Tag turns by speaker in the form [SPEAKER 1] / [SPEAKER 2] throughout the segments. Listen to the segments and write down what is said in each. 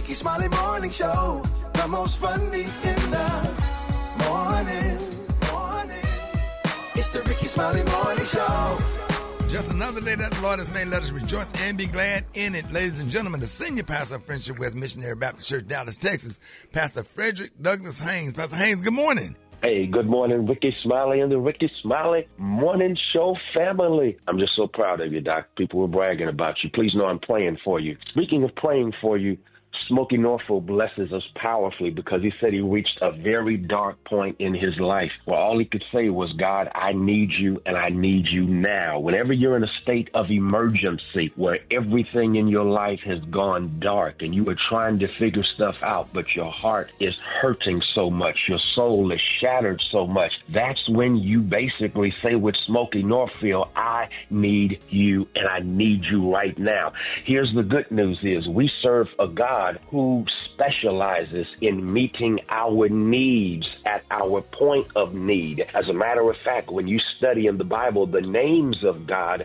[SPEAKER 1] Rickey Smiley Morning Show. The most funny in the morning. It's the Rickey Smiley Morning Show.
[SPEAKER 2] Just another day that the Lord has made. Let us rejoice and be glad in it. Ladies and gentlemen, the senior pastor of Friendship West Missionary Baptist Church, Dallas, Texas, Pastor Frederick Douglas Haynes. Pastor Haynes, good morning.
[SPEAKER 3] Hey, good morning, Rickey Smiley and the Rickey Smiley Morning Show family. I'm just so proud of you, Doc. People were bragging about you. Please know I'm praying for you. Speaking of praying for you, Smokey Norfolk blesses us powerfully because he said he reached a very dark point in his life where all he could say was, God, I need you and I need you now. Whenever you're in a state of emergency where everything in your life has gone dark and you are trying to figure stuff out, but your heart is hurting so much, your soul is shattered so much, that's when you basically say with Smokey Norfolk, I need you and I need you right now. Here's the good news is we serve a God who specializes in meeting our needs at our point of need. As a matter of fact, when you study in the Bible, the names of God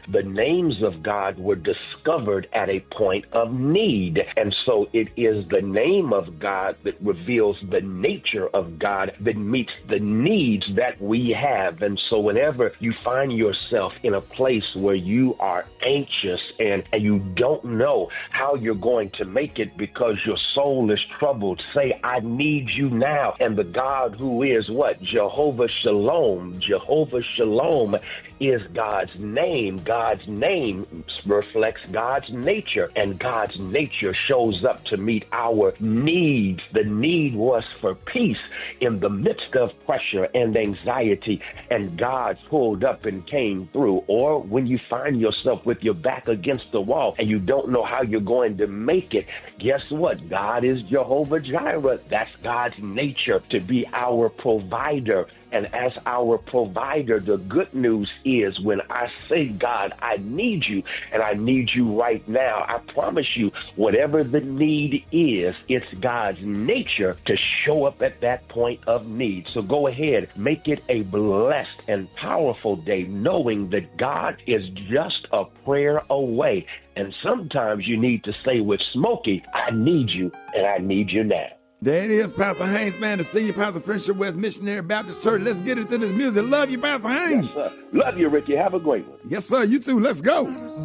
[SPEAKER 3] were discovered at a point of need. And so it is the name of God that reveals the nature of God that meets the needs that we have. And so whenever you find yourself in a place where you are anxious and you don't know how you're going to make it because your soul is troubled, say, I need you now. And the God who is what? Jehovah Shalom. Jehovah Shalom is God's name. God's name reflects God's nature, and God's nature shows up to meet our needs. The need was for peace in the midst of pressure and anxiety, and God pulled up and came through. Or when you find yourself with your back against the wall and you don't know how you're going to make it, guess what? God is Jehovah Jireh. That's God's nature to be our provider. And as our provider, the good news is when I say, God, I need you and I need you right now, I promise you, whatever the need is, it's God's nature to show up at that point of need. So go ahead, make it a blessed and powerful day, knowing that God is just a prayer away. And sometimes you need to say with Smokey, I need you and I need you now.
[SPEAKER 2] There it is, Pastor Haynes, man, the senior pastor of Friendship West Missionary Baptist Church. Let's get into this music. Love you, Pastor Haynes.
[SPEAKER 3] Yes, sir. Love you, Ricky. Have a great one.
[SPEAKER 2] Yes, sir. You too. Let's go.
[SPEAKER 4] News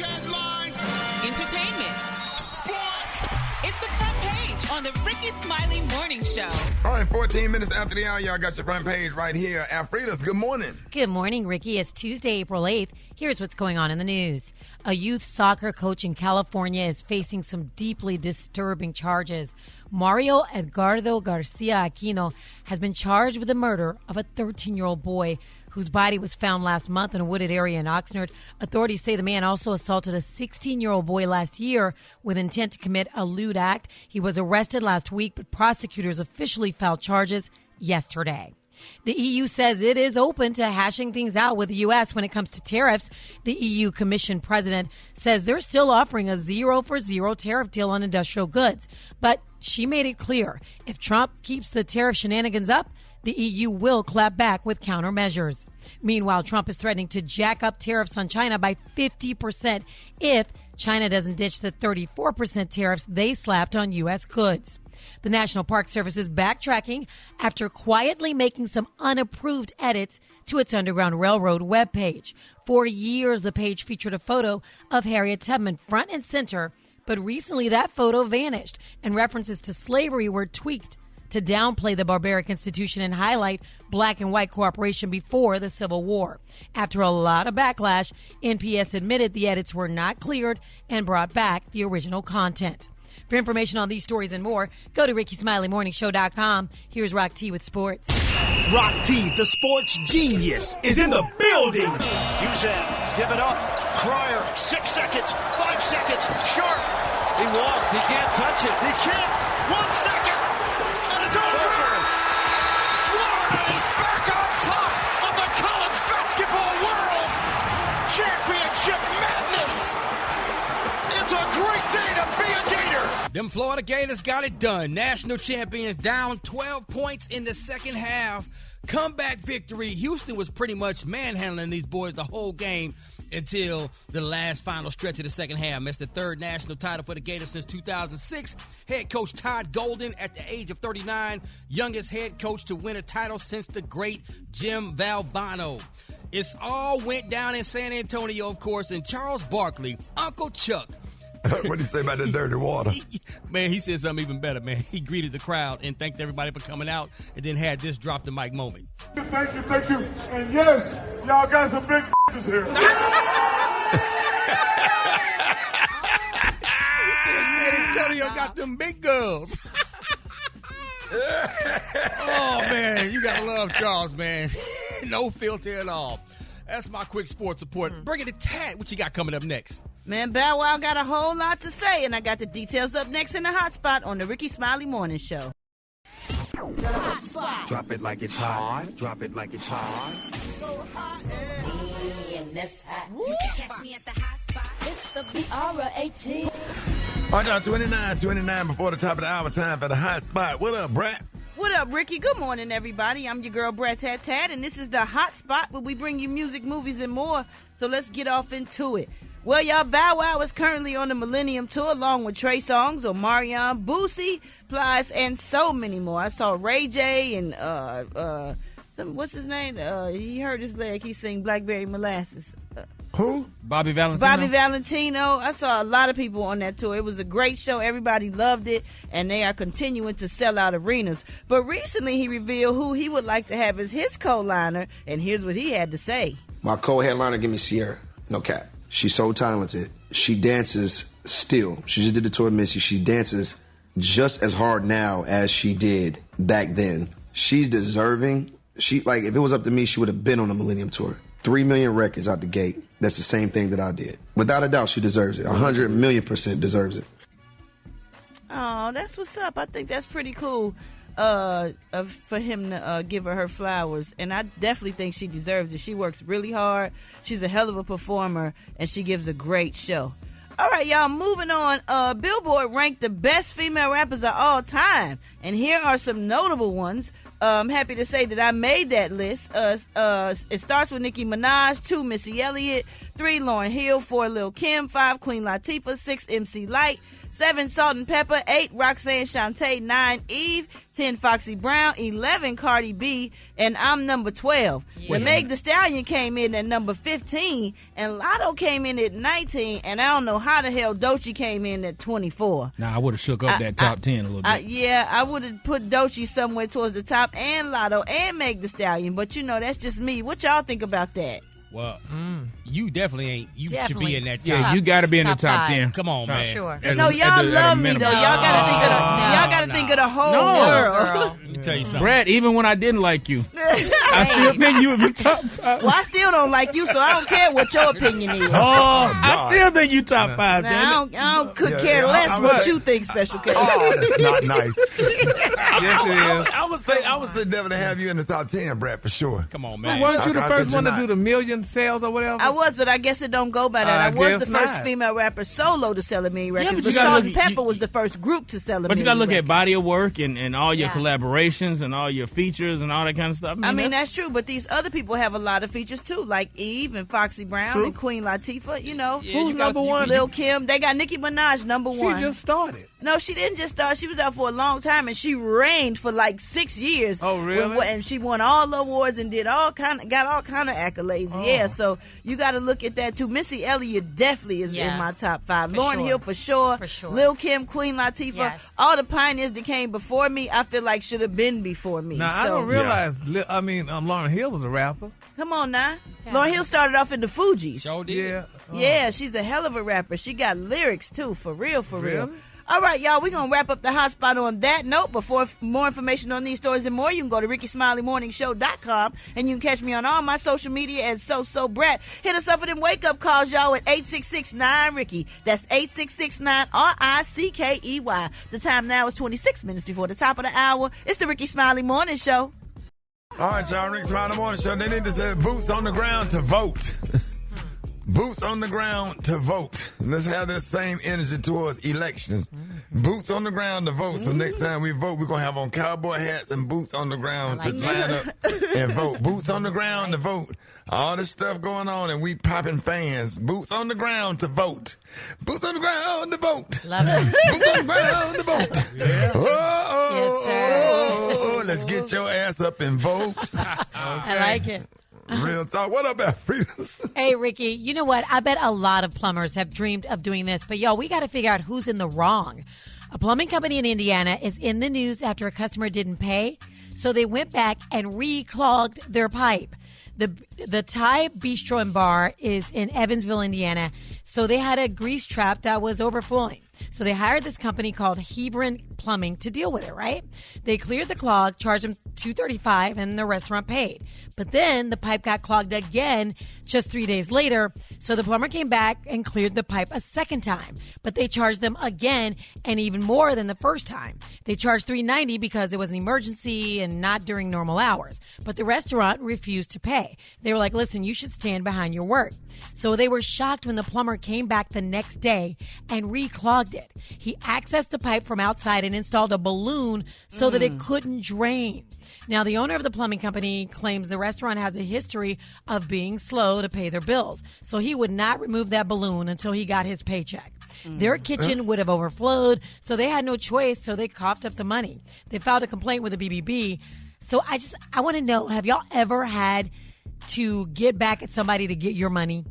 [SPEAKER 4] headlines,
[SPEAKER 5] entertainment, sports. It's the front page on the Rickey Smiley Morning Show.
[SPEAKER 2] All right, 14 minutes after the hour, y'all got your front page right here. Alfreda's, good morning.
[SPEAKER 6] Good morning, Ricky. It's Tuesday, April 8th. Here's what's going on in the news. A youth soccer coach in California is facing some deeply disturbing charges. Mario Edgardo Garcia Aquino has been charged with the murder of a 13-year-old boy whose body was found last month in a wooded area in Oxnard. Authorities say the man also assaulted a 16-year-old boy last year with intent to commit a lewd act. He was arrested last week, but prosecutors officially filed charges yesterday. The EU says it is open to hashing things out with the U.S. when it comes to tariffs. The EU Commission president says they're still offering a 0-for-0 tariff deal on industrial goods. But she made it clear, if Trump keeps the tariff shenanigans up, the EU will clap back with countermeasures. Meanwhile, Trump is threatening to jack up tariffs on China by 50% if China doesn't ditch the 34% tariffs they slapped on U.S. goods. The National Park Service is backtracking after quietly making some unapproved edits to its Underground Railroad webpage. For years, the page featured a photo of Harriet Tubman front and center, but recently that photo vanished and references to slavery were tweaked to downplay the barbaric institution and highlight black and white cooperation before the Civil War. After a lot of backlash, NPS admitted the edits were not cleared and brought back the original content. For information on these stories and more, go to RickySmileyMorningShow.com. Here's Rock T with sports.
[SPEAKER 7] Rock T, the sports genius, is in the building.
[SPEAKER 8] Hughes give it up. Cryer, 6 seconds, 5 seconds, sharp. He walked. He can't touch it. He can't. 1 second, and it's over. Florida is back on top of the college basketball world. Championship madness. It's a great day to be a Gator.
[SPEAKER 9] Them Florida Gators got it done. National champions down 12 points in the second half. Comeback victory. Houston was pretty much manhandling these boys the whole game. until the last final stretch of the second half. It's the third national title for the Gators since 2006. Head coach Todd Golden, at the age of 39, youngest head coach to win a title since the great Jim Valvano. It's all went down in San Antonio, of course, and Charles Barkley, Uncle Chuck.
[SPEAKER 2] What did he say about the dirty water?
[SPEAKER 9] Man, he said something even better, man. He greeted the crowd and thanked everybody for coming out and then had this drop the mic moment.
[SPEAKER 4] Thank you. And yes, y'all got some big bitches here.
[SPEAKER 9] He said San Antonio got them big girls. Oh, man, you got to love Charles, man. No filter at all. That's my quick sports report. Bring it to Tad. What you got coming up next?
[SPEAKER 10] Man, Bow Wow got a whole lot to say, and I got the details up next in the hot spot on the Rickey Smiley Morning Show.
[SPEAKER 11] The hot spot. Drop it like it's hot. Drop it like it's hot.
[SPEAKER 12] So hot and that's hot. You can catch me at the hot spot. It's the BR18.
[SPEAKER 2] All right, now 29 before the top of the hour. Time for the hot spot. What up, Brat?
[SPEAKER 10] What up, Ricky? Good morning, everybody. I'm your girl, Brat Tat, and this is the hot spot where we bring you music, movies, and more. So let's get off into it. Well, y'all, Bow Wow is currently on the Millennium Tour along with Trey Songz, Omarion, Boosie, Plies, and so many more. I saw Ray J and what's his name? He hurt his leg. He sang Blackberry Molasses.
[SPEAKER 2] Who?
[SPEAKER 9] Bobby Valentino.
[SPEAKER 10] Bobby Valentino. I saw a lot of people on that tour. It was a great show. Everybody loved it, and they are continuing to sell out arenas. But recently he revealed who he would like to have as his co-liner, and here's what he had to say.
[SPEAKER 13] My co-headliner, give me Sierra. No cap. She's so talented. She dances still. She just did the tour with Missy. She dances just as hard now as she did back then. She's deserving. If it was up to me, she would have been on the Millennium Tour. 3 million records out the gate. That's the same thing that I did. Without a doubt, she deserves it. 100 million% deserves it.
[SPEAKER 10] Oh, that's what's up. I think that's pretty cool for him to give her flowers. And I definitely think she deserves it. She works really hard. She's a hell of a performer, and she gives a great show. All right, y'all, moving on. Billboard ranked the best female rappers of all time. And here are some notable ones. I'm happy to say that I made that list. It starts with Nicki Minaj, 2 Missy Elliott, 3 Lauryn Hill, 4 Lil Kim, 5 Queen Latifah, 6 MC Lyte, 7 Salt and Pepper, 8 Roxanne Shante, 9 Eve, 10 Foxy Brown, 11 Cardi B, and I'm number 12. Yeah. When Meg Thee Stallion came in at number 15, and Lotto came in at 19, and I don't know how the hell Doechii came in at 24.
[SPEAKER 9] Nah, I would have shook up that top 10 a little bit.
[SPEAKER 10] Yeah, I would have put Doechii somewhere towards the top, and Lotto, and Meg Thee Stallion, but that's just me. What y'all think about that?
[SPEAKER 9] Well, you definitely ain't. You should be in that top.
[SPEAKER 14] Yeah, you got to be in the top 10.
[SPEAKER 9] Come on, man.
[SPEAKER 6] Sure.
[SPEAKER 10] No, y'all love me, though. Y'all got to think of the whole world.
[SPEAKER 9] Let me tell you something.
[SPEAKER 14] Brad, even when I didn't like you, I still think you would be top 5.
[SPEAKER 10] Well, I still don't like you, so I don't care what your opinion is.
[SPEAKER 14] I still think you top 5.
[SPEAKER 10] Now, I could care less what you think, Special K.
[SPEAKER 2] Oh, that's not nice.
[SPEAKER 14] Yes, it is.
[SPEAKER 2] I would say definitely have you in the top 10, Brad, for sure.
[SPEAKER 9] Come on, man.
[SPEAKER 14] Weren't you the first one to do the million sales or whatever?
[SPEAKER 10] I was, but I guess it don't go by that. I was the first female rapper solo to sell a million records, but Salt and Pepper was the first group to sell a million records.
[SPEAKER 14] But you got to look at body of work and all your collaborations and all your features and all that kind of stuff.
[SPEAKER 10] I mean, that's true, but these other people have a lot of features too, like Eve and Foxy Brown and Queen Latifah,
[SPEAKER 14] Who's number one?
[SPEAKER 10] Lil Kim. They got Nicki Minaj number 1.
[SPEAKER 14] She just started.
[SPEAKER 10] No, she didn't just start. She was out for a long time, and she reigned for like 6 years.
[SPEAKER 14] Oh, really?
[SPEAKER 10] And she won all the awards and got all kind of accolades. Oh. Yeah, so you got to look at that too. Missy Elliott definitely is in my top 5. Lauryn Hill for sure. Lil Kim, Queen Latifah, all the pioneers that came before me, I feel like should have been before me.
[SPEAKER 14] Now, I don't realize. Lauryn Hill was a rapper.
[SPEAKER 10] Come on now. Yeah. Lauryn Hill started off in the Fugees.
[SPEAKER 9] Sure did.
[SPEAKER 10] Yeah, she's a hell of a rapper. She got lyrics too, for real. All right, y'all, we're going to wrap up the hot spot on that note. Before more information on these stories and more, you can go to RickySmileyMorningShow.com, and you can catch me on all my social media at SoBrat. Hit us up for them wake-up calls, y'all, at 866-9-RICKY. That's 866-9-RICKEY. The time now is 26 minutes before the top of the hour. It's the Rickey Smiley Morning Show.
[SPEAKER 2] All right, y'all, Rickey Smiley Morning Show. They need to say boots on the ground to vote. Boots on the ground to vote. Let's have that same energy towards elections. Boots on the ground to vote. So next time we vote, we're going to have on cowboy hats and boots on the ground to line up and vote. Boots on the ground to vote. All this stuff going on, and we popping fans. Boots on the ground to vote. Boots on the ground to vote.
[SPEAKER 6] Love it.
[SPEAKER 2] Boots on the ground to vote.
[SPEAKER 14] Yeah.
[SPEAKER 2] Oh, let's get your ass up and vote.
[SPEAKER 6] I like it.
[SPEAKER 2] Real talk. What up, Afridas?
[SPEAKER 6] Hey, Ricky, you know what? I bet a lot of plumbers have dreamed of doing this, but we got to figure out who's in the wrong. A plumbing company in Indiana is in the news after a customer didn't pay, so they went back and re-clogged their pipe. The Thai Bistro and Bar is in Evansville, Indiana, so they had a grease trap that was overflowing. So they hired this company called Hebron Plumbing to deal with it, right? They cleared the clog, charged them $235, and the restaurant paid. But then the pipe got clogged again just 3 days later. So the plumber came back and cleared the pipe a second time. But they charged them again and even more than the first time. They charged $390 because it was an emergency and not during normal hours. But the restaurant refused to pay. They were like, listen, you should stand behind your work. So they were shocked when the plumber came back the next day and re-clogged it. He accessed the pipe from outside and installed a balloon so that it couldn't drain. Now, the owner of the plumbing company claims the restaurant has a history of being slow to pay their bills, so he would not remove that balloon until he got his paycheck. Their kitchen would have overflowed, so they had no choice, so they coughed up the money. They filed a complaint with the BBB. So I want to know, have y'all ever had to get back at somebody to get your money?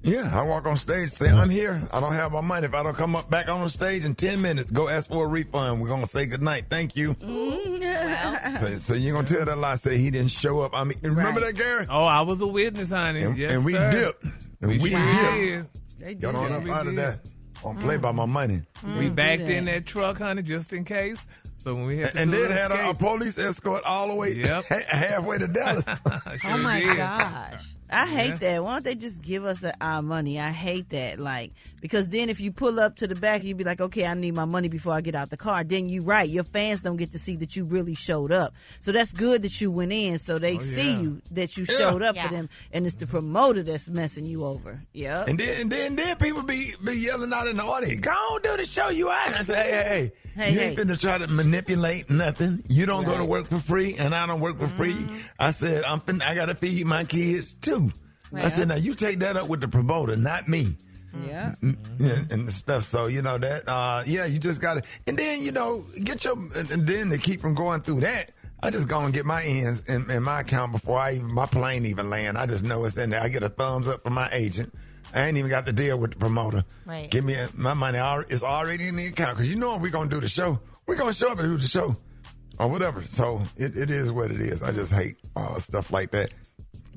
[SPEAKER 2] Yeah, I walk on stage, say, I'm here. I don't have my money. If I don't come up back on the stage in 10 minutes, go ask for a refund. We're going to say goodnight. Thank you. So you're going to tell that lie, say he didn't show up. I mean, remember that, Gary?
[SPEAKER 14] Oh, I was a witness, honey.
[SPEAKER 2] And we dipped. And we
[SPEAKER 14] did.
[SPEAKER 2] Y'all don't up out of that. Don't play by my money.
[SPEAKER 14] We backed in that truck, honey, just in case. So when we had to
[SPEAKER 2] and then had a police escort all the way halfway to Dallas.
[SPEAKER 6] Oh, my gosh.
[SPEAKER 10] I hate that. Why don't they just give us our money? I hate that. Because then if you pull up to the back, you'd be like, okay, I need my money before I get out the car. Then you're right. Your fans don't get to see that you really showed up. So that's good that you went in so they see you, that you showed up for them. And it's the promoter that's messing you over. Yeah.
[SPEAKER 2] And then people be yelling out in the audience, go on, do the show you out. I say, hey, you ain't finna try to manipulate nothing. You don't go to work for free, and I don't work for free. I said, I got to feed my kids, too. Right. I said, now, you take that up with the promoter, not me.
[SPEAKER 10] Yeah.
[SPEAKER 2] And the stuff. So, that, you just got to, and then, get your, and then to keep from going through that, I just go and get my ends in my account before my plane even land. I just know it's in there. I get a thumbs up from my agent. I ain't even got to deal with the promoter.
[SPEAKER 6] Right.
[SPEAKER 2] Give me my money. It's already in the account. Because we're going to do the show. We're going to show up and do the show. Or whatever. So it is what it is. I just hate stuff like that.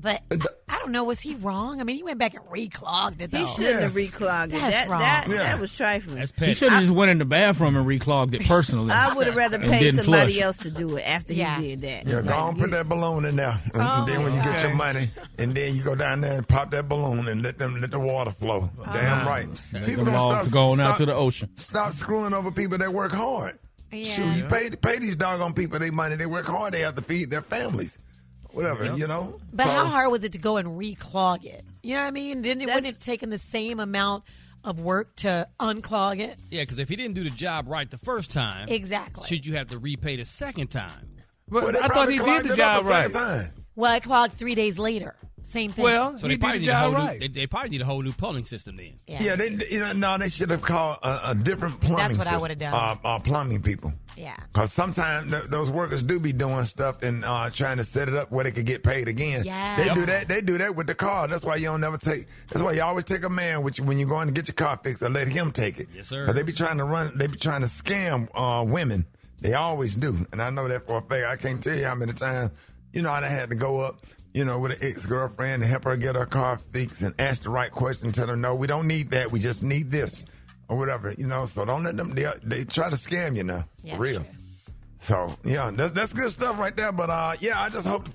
[SPEAKER 6] But I don't know. Was he wrong? I mean, he went back and reclogged it, though.
[SPEAKER 10] He shouldn't have reclogged it.
[SPEAKER 6] That's wrong.
[SPEAKER 10] That was trifling.
[SPEAKER 14] He should have just went in the bathroom and reclogged it personally.
[SPEAKER 10] I would have rather paid somebody else to do it after he did that.
[SPEAKER 2] Yeah, go on, put that balloon in there. And then when you get your money, and then you go down there and pop that balloon and let the water flow. Damn right.
[SPEAKER 14] People gonna stop out to the ocean.
[SPEAKER 2] Stop screwing over people that work hard.
[SPEAKER 6] Yeah.
[SPEAKER 2] Shoot, you pay these doggone people their money. They work hard. They have to feed their families. Whatever,
[SPEAKER 6] But how hard was it to go and reclog it? You know what I mean? Wouldn't it have taken the same amount of work to unclog it?
[SPEAKER 9] Yeah, because if he didn't do the job right the first time,
[SPEAKER 6] exactly,
[SPEAKER 9] should you have to repay the second time?
[SPEAKER 14] But I thought he did the job right.
[SPEAKER 6] Well, it clogged 3 days later. Same thing.
[SPEAKER 14] Well,
[SPEAKER 9] so they probably need a whole new. They probably need a whole new plumbing system then.
[SPEAKER 6] Yeah,
[SPEAKER 2] they should have called a different plumbing system.
[SPEAKER 6] That's what I would have done.
[SPEAKER 2] Plumbing people.
[SPEAKER 6] Yeah.
[SPEAKER 2] Because sometimes those workers do be doing stuff and trying to set it up where they could get paid again.
[SPEAKER 6] Yeah.
[SPEAKER 2] They do that. They do that with the car. That's why you don't never take. That's why you always take a man with you when you're going to get your car fixed and let him take it.
[SPEAKER 9] Yes, sir.
[SPEAKER 2] Because they be trying to scam women. They always do, and I know that for a fact. I can't tell you how many times I had to go up. With an ex-girlfriend to help her get her car fixed and ask the right question, tell her, no, we don't need that. We just need this or whatever, So don't let them, they try to scam you now, for real. Sure. So, that's good stuff right there. But, I just hope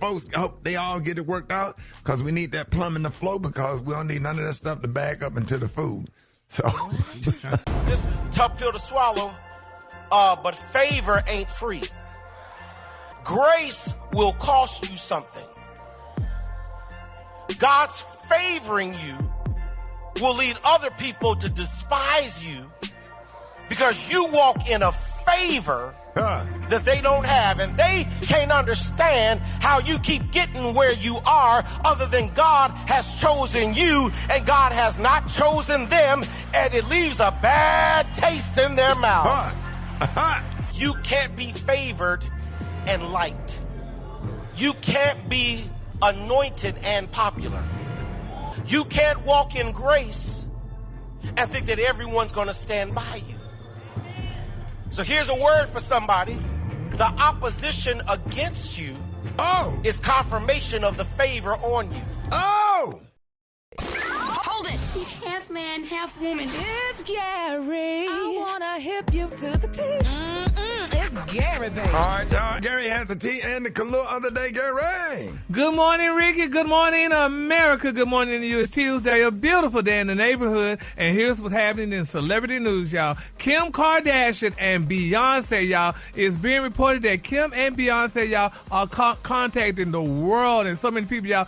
[SPEAKER 2] they all get it worked out because we need that plumbing to flow because we don't need none of that stuff to back up into the food. So.
[SPEAKER 15] This is a tough pill to swallow, but favor ain't free. Grace will cost you something. God's favoring you will lead other people to despise you because you walk in a favor that they don't have, and they can't understand how you keep getting where you are other than God has chosen you and God has not chosen them, and it leaves a bad taste in their mouths. You can't be favored and liked. You can't be anointed and popular. You can't walk in grace and think that everyone's going to stand by you. So here's a word for somebody. The opposition against you is confirmation of the favor on you.
[SPEAKER 12] Hold it. He's half man, half woman. It's Gary. I want to hip you to the T. It's Gary, baby.
[SPEAKER 2] All right, y'all. Gary has the tea and the color of the day. Gary.
[SPEAKER 16] Good morning, Ricky. Good morning, America. Good morning to you. It's Tuesday, a beautiful day in the neighborhood. And here's what's happening in celebrity news, y'all. Kim Kardashian and Beyonce, y'all. It's being reported that Kim and Beyonce, y'all, are contacting the world and so many people, y'all,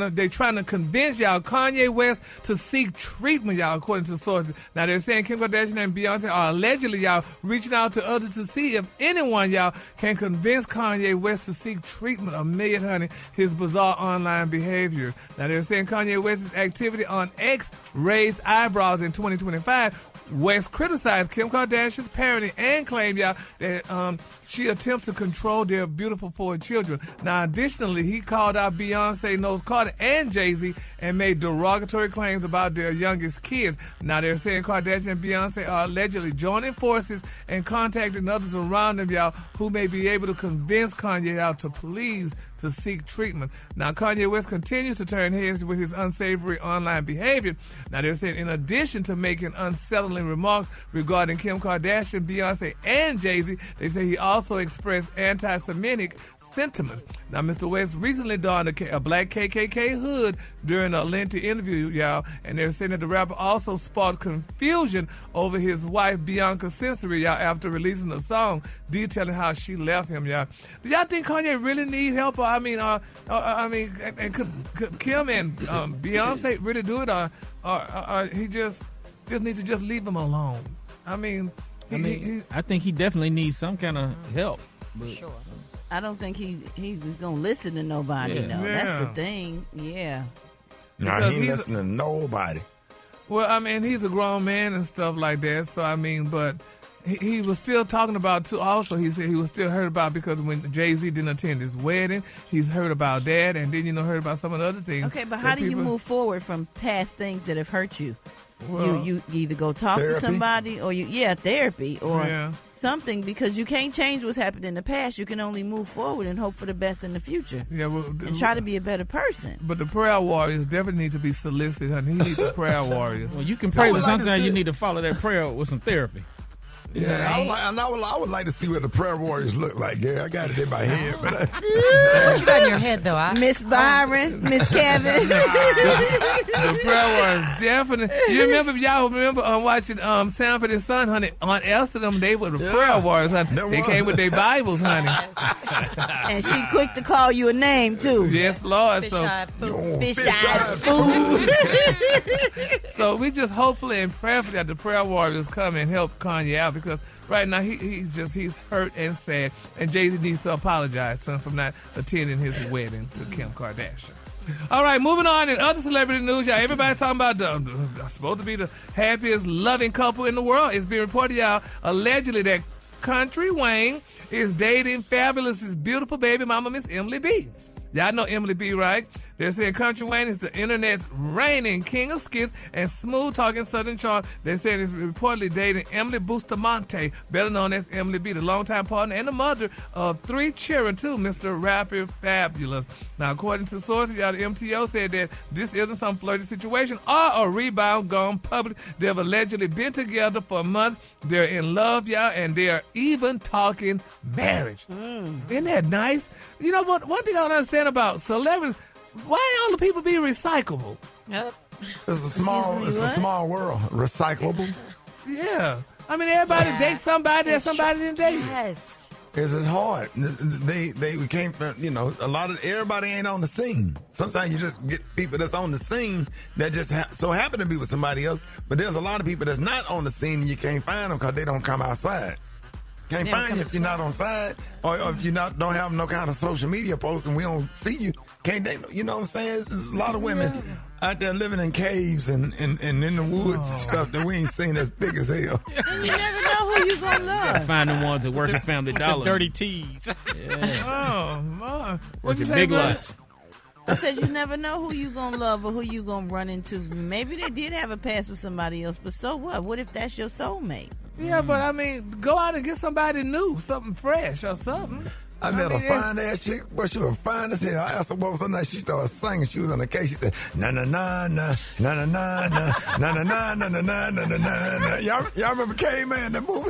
[SPEAKER 16] they're trying to convince y'all Kanye West to seek treatment, y'all, according to sources. Now, they're saying Kim Kardashian and Beyonce are allegedly, y'all, reaching out to others to see if anyone, y'all, can convince Kanye West to seek treatment amid, honey, his bizarre online behavior. Now, they're saying Kanye West's activity on X raised eyebrows in 2025. West criticized Kim Kardashian's parenting and claimed, y'all, that she attempts to control their beautiful 4 children. Now, additionally, he called out Beyonce, Knowles Carter, and Jay-Z and made derogatory claims about their youngest kids. Now, they're saying Kardashian and Beyonce are allegedly joining forces and contacting others around them, y'all, who may be able to convince Kanye out to please to seek treatment. Now, Kanye West continues to turn heads with his unsavory online behavior. Now, they're saying in addition to making unsettling remarks regarding Kim Kardashian, Beyonce, and Jay-Z, they say he also expressed anti-Semitic sentiments. Now, Mr. West recently donned a black KKK hood during a lengthy interview, y'all, and they're saying that the rapper also sparked confusion over his wife, Bianca Sensory, y'all, after releasing a song detailing how she left him, y'all. Do y'all think Kanye really needs help? Or, and could Kim and Beyonce really do it, or he just needs to just leave him alone? I
[SPEAKER 14] think he definitely needs some kind of help.
[SPEAKER 10] Sure. I don't think he was going to listen to nobody, though. Yeah. That's the thing. Yeah.
[SPEAKER 2] No, he ain't listening to nobody.
[SPEAKER 16] Well, he's a grown man and stuff like that. So, but he was still talking about, too, also, he said he was still hurt about because when Jay-Z didn't attend his wedding, he's heard about that. And then, heard about some of the other things.
[SPEAKER 10] Okay, but how do you move forward from past things that have hurt you? Well, you either go talk to somebody or therapy or something, because you can't change what's happened in the past. You can only move forward and hope for the best in the future. Yeah, and try to be a better person.
[SPEAKER 16] But the prayer warriors definitely need to be solicited, honey. He needs the prayer warriors.
[SPEAKER 14] Well, you can pray, but sometimes you need to follow that prayer with some therapy.
[SPEAKER 2] Yeah, I would like to see what the prayer warriors look like, Gary. I got it in my head. But
[SPEAKER 6] what you got in your head, though?
[SPEAKER 10] Miss Byron, Miss Kevin.
[SPEAKER 16] The prayer warriors, definitely. Y'all remember watching Sanford and Son, honey? On Elsterdam, they were the prayer warriors, honey. They came with their Bibles, honey.
[SPEAKER 10] And she quick to call you a name, too.
[SPEAKER 16] Yes, Lord.
[SPEAKER 10] Fish-eyed food.
[SPEAKER 16] So we just hopefully and prayerfully that the prayer warriors come and help Kanye out, because right now he's hurt and sad, and Jay-Z needs to apologize to him for not attending his wedding to Kim Kardashian. All right, moving on in other celebrity news, y'all. Everybody talking about supposed to be the happiest, loving couple in the world. It's being reported, y'all, allegedly that Country Wayne is dating Fabulous's beautiful baby mama, Miss Emily B. Y'all know Emily B, right? They're saying Country Wayne is the internet's reigning king of skits and smooth-talking Southern charm. They're saying he's reportedly dating Emily Bustamante, better known as Emily B, the longtime partner and the mother of 3 children, too, Mr. Rapper Fabulous. Now, according to sources, y'all, the MTO said that this isn't some flirty situation or a rebound gone public. They've allegedly been together for months. They're in love, y'all, and they're even talking marriage. Isn't that nice? You know what? One thing I don't understand about celebrities, why all the people be recyclable?
[SPEAKER 6] Yep.
[SPEAKER 2] It's a small world. Recyclable.
[SPEAKER 16] Yeah. Everybody dates somebody that somebody didn't date.
[SPEAKER 6] Yes.
[SPEAKER 2] It's just hard. They came from, everybody ain't on the scene. Sometimes you just get people that's on the scene that just so happen to be with somebody else. But there's a lot of people that's not on the scene and you can't find them because they don't come outside. Can't find you if you're not on side, or if you don't have no kind of social media post and we don't see you. Can't they? You know what I'm saying? There's a lot of women out there living in caves and in the woods and stuff that we ain't seen as big as hell.
[SPEAKER 10] You never know who you gonna love.
[SPEAKER 14] Find the ones that work at Family Dollar.
[SPEAKER 9] The dirty tees.
[SPEAKER 14] Yeah.
[SPEAKER 16] Oh, man.
[SPEAKER 14] Working big lots.
[SPEAKER 10] I said you never know who you gonna love or who you gonna run into. Maybe they did have a past with somebody else, but so what? What if that's your soulmate?
[SPEAKER 16] Yeah, but I mean, go out and get somebody new, something fresh or something.
[SPEAKER 2] I met a fine ass chick, but she was fine as hell. I asked her what was her name. She started singing. She was on the case. She said, na na na na na na na na na na na na na na na na na. Y'all remember K-Man, that movie?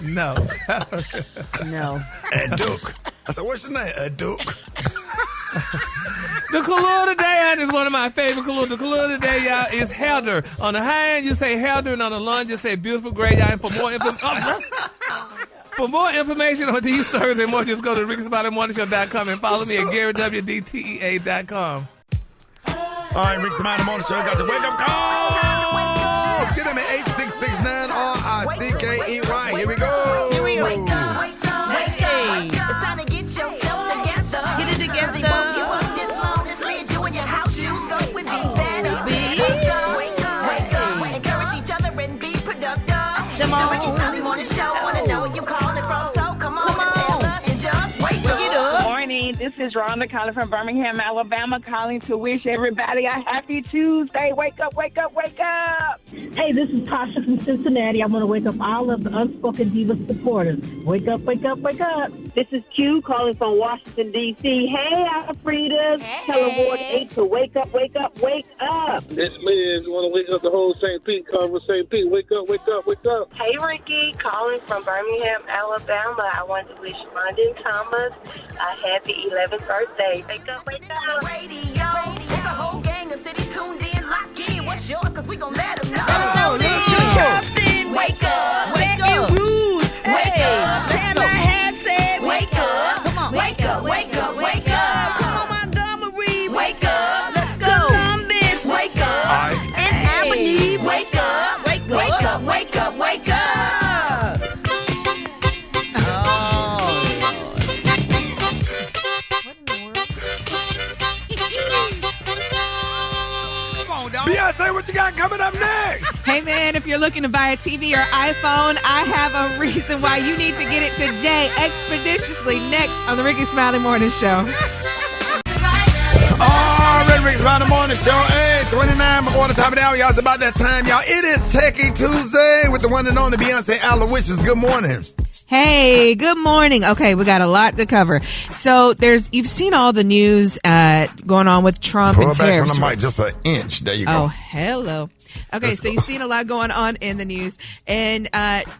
[SPEAKER 16] No.
[SPEAKER 10] No.
[SPEAKER 2] Duke. I said, what's your name? Duke.
[SPEAKER 16] The color today is one of my favorite colors. The color today, y'all, is Heather. On the high end, you say Heather, and on the lunge, you say beautiful gray, y'all. And for more information on these stories and more, just go to RickySmileyMorningShow.com and follow me at GaryWDTEA.com.
[SPEAKER 2] All right, Rickey Smiley Morning Show got your wake-up call. Get them at 866-9RICKEY. Here we go.
[SPEAKER 10] Here we wake up, wake up, wake up. It's time to get yourself together. Get it together. They woke you up this morning, slid you in your house shoes, so it would be better. Wake up, wake up, wake up. Encourage each other and be productive. The Rickey Smiley Morning Show. Wanna know where you calling from? So come on and tell us and just wake up.
[SPEAKER 17] Good morning. This is Rhonda calling from Birmingham, Alabama, calling to wish everybody a happy Tuesday. Wake up, wake up, wake up.
[SPEAKER 18] Hey, this is Tasha from Cincinnati. I want to wake up all of the Unspoken Diva supporters. Wake up, wake up, wake up.
[SPEAKER 17] This is Q calling from Washington, D.C. Hey, Alfredas. Tell Ward 8 to wake up, wake up, wake up.
[SPEAKER 19] It's Liz. You want to wake up the whole St. Pete, calling from St. Pete. Wake up, wake up, wake up.
[SPEAKER 17] Hey, Ricky, calling from Birmingham, Alabama. I want to wish London Thomas a happy 11th birthday. Wake up, wake up.
[SPEAKER 10] Radio. It's a whole gang of cities tuned in, lock in. What's yours? Because we gon' let them know. Charleston, wake up. Baton Rouge, wake up. Tallahassee said, wake up. Come on, wake up, wake up, wake up. Come on, Montgomery, wake up. Let's go. Columbus, wake up. And Albany, wake up. Wake up, wake up, wake up.
[SPEAKER 2] Beyonce, what you got coming up next?
[SPEAKER 20] Hey, man, if you're looking to buy a TV or iPhone, I have a reason why you need to get it today, expeditiously, next on the Rickey Smiley Morning Show.
[SPEAKER 2] All right, Rickey Smiley Morning Show. Hey, 29 before the top of the hour. Y'all, it's about that time, y'all. It is Techie Tuesday with the one and only Beyonce Aloysius. Good morning.
[SPEAKER 20] Hey, good morning. Okay, we got a lot to cover. So you've seen all the news going on with Trump and tariffs.
[SPEAKER 2] Pull back from the mic just an inch. There you go.
[SPEAKER 20] Oh, hello. Okay, so you've seen a lot going on in the news. And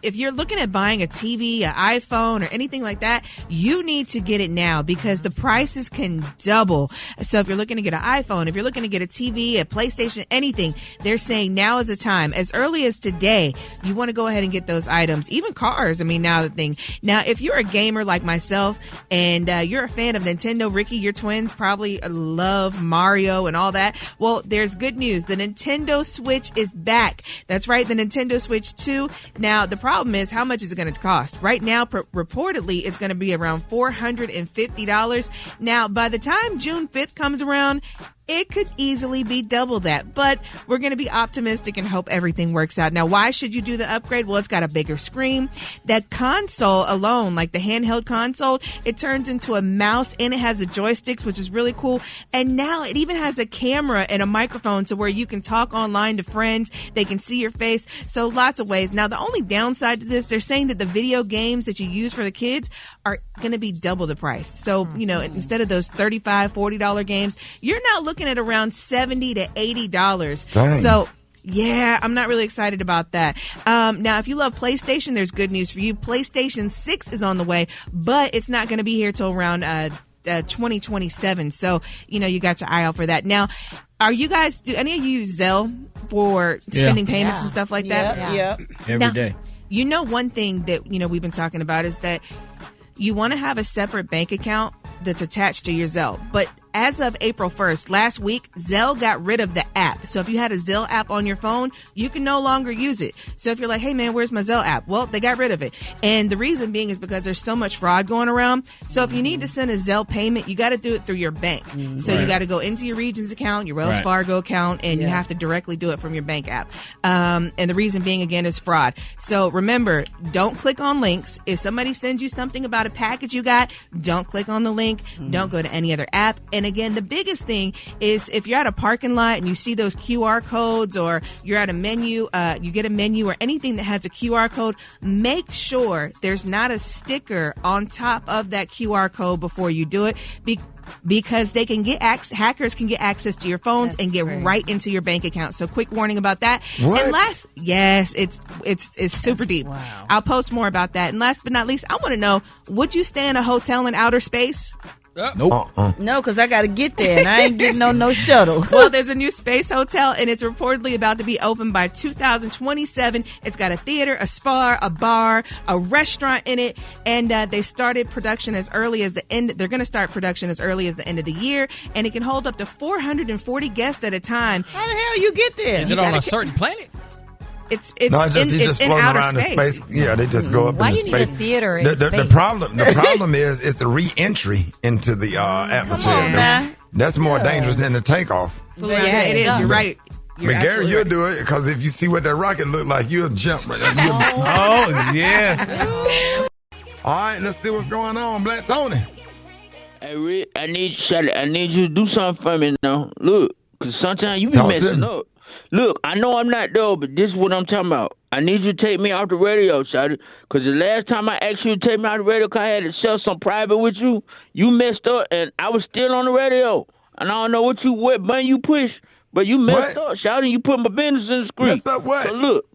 [SPEAKER 20] if you're looking at buying a TV, an iPhone, or anything like that, you need to get it now because the prices can double. So if you're looking to get an iPhone, if you're looking to get a TV, a PlayStation, anything, they're saying now is the time. As early as today, you want to go ahead and get those items. Even cars, I mean, now the thing. Now, if you're a gamer like myself and you're a fan of Nintendo, Ricky, your twins probably love Mario and all that. Well, there's good news. The Nintendo Switch is back. That's right, the Nintendo Switch 2. Now, the problem is, how much is it going to cost? Right now, reportedly, it's going to be around $450. Now, by the time June 5th comes around, it could easily be double that, but we're going to be optimistic and hope everything works out. Now, why should you do the upgrade? Well, it's got a bigger screen. That console alone, like the handheld console, it turns into a mouse and it has the joysticks, which is really cool. And now it even has a camera and a microphone to where you can talk online to friends. They can see your face. So lots of ways. Now, the only downside to this, they're saying that the video games that you use for the kids are going to be double the price. So, instead of those $35, $40 games, you're now looking at around $70 to $80.
[SPEAKER 2] Dang.
[SPEAKER 20] So, yeah, I'm not really excited about that. Now, if you love PlayStation, there's good news for you. PlayStation 6 is on the way, but it's not going to be here till around 2027. So, you got your eye out for that. Now, do any of you use Zelle for sending payments and stuff like that?
[SPEAKER 10] Yeah.
[SPEAKER 14] Every day.
[SPEAKER 20] one thing that, we've been talking about is that you want to have a separate bank account that's attached to your Zelle. But as of April 1st, last week, Zelle got rid of the app. So if you had a Zelle app on your phone, you can no longer use it. So if you're like, hey, man, where's my Zelle app? Well, they got rid of it. And the reason being is because there's so much fraud going around. So if you need to send a Zelle payment, you got to do it through your bank. So you got to go into your Regions account, your Wells Fargo account, and you have to directly do it from your bank app. And the reason being, again, is fraud. So remember, don't click on links. If somebody sends you something about a package you got, don't click on the link. Don't go to any other app. And again, the biggest thing is if you're at a parking lot and you see those QR codes, or you're at a menu, you get a menu or anything that has a QR code, make sure there's not a sticker on top of that QR code before you do it. Because they can get hackers can get access to your phones and get right into your bank account. So quick warning about that.
[SPEAKER 2] What?
[SPEAKER 20] And it's super deep. Wow. I'll post more about that. And last but not least, I want to know, would you stay in a hotel in outer space?
[SPEAKER 14] Nope.
[SPEAKER 10] No, because I got to get there, and I ain't getting on no shuttle.
[SPEAKER 20] Well, there's a new space hotel, and it's reportedly about to be open by 2027. It's got a theater, a spa, a bar, a restaurant in it, and they started production as early as the end. They're going to start production as early as the end of the year, and it can hold up to 440 guests at a time.
[SPEAKER 10] How the hell you get there?
[SPEAKER 9] Is it on a certain planet?
[SPEAKER 20] It's
[SPEAKER 2] just
[SPEAKER 20] in
[SPEAKER 2] floating
[SPEAKER 20] outer
[SPEAKER 2] around
[SPEAKER 20] space.
[SPEAKER 2] in space. Yeah, they just go up
[SPEAKER 6] Why
[SPEAKER 2] into
[SPEAKER 6] you
[SPEAKER 2] space.
[SPEAKER 6] need a theater in
[SPEAKER 2] the
[SPEAKER 6] space?
[SPEAKER 2] problem is it's the re-entry into the atmosphere.
[SPEAKER 10] on now.
[SPEAKER 2] That's more dangerous than the takeoff.
[SPEAKER 20] Yeah, it is. You're right. You're
[SPEAKER 2] Gary,
[SPEAKER 20] absolutely
[SPEAKER 2] you'll
[SPEAKER 20] right.
[SPEAKER 2] do it because if you see what that rocket look like, you'll jump right there.
[SPEAKER 14] Oh, yes.
[SPEAKER 2] All right, let's see what's going on. Black Tony.
[SPEAKER 21] Hey, Rick, I need you to do something for me now. Look, because sometimes you be
[SPEAKER 2] Talk to
[SPEAKER 21] messing
[SPEAKER 2] me.
[SPEAKER 21] up. Look, I know I'm not though, but this is what I'm talking about. I need you to take me off the radio, Shawty, because the last time I asked you to take me off the radio because I had to share some private with you, you messed up, and I was still on the radio. And I don't know what button you pushed, but you messed up, Shawty. You put my business in the screen.
[SPEAKER 2] Messed up what?
[SPEAKER 21] So look,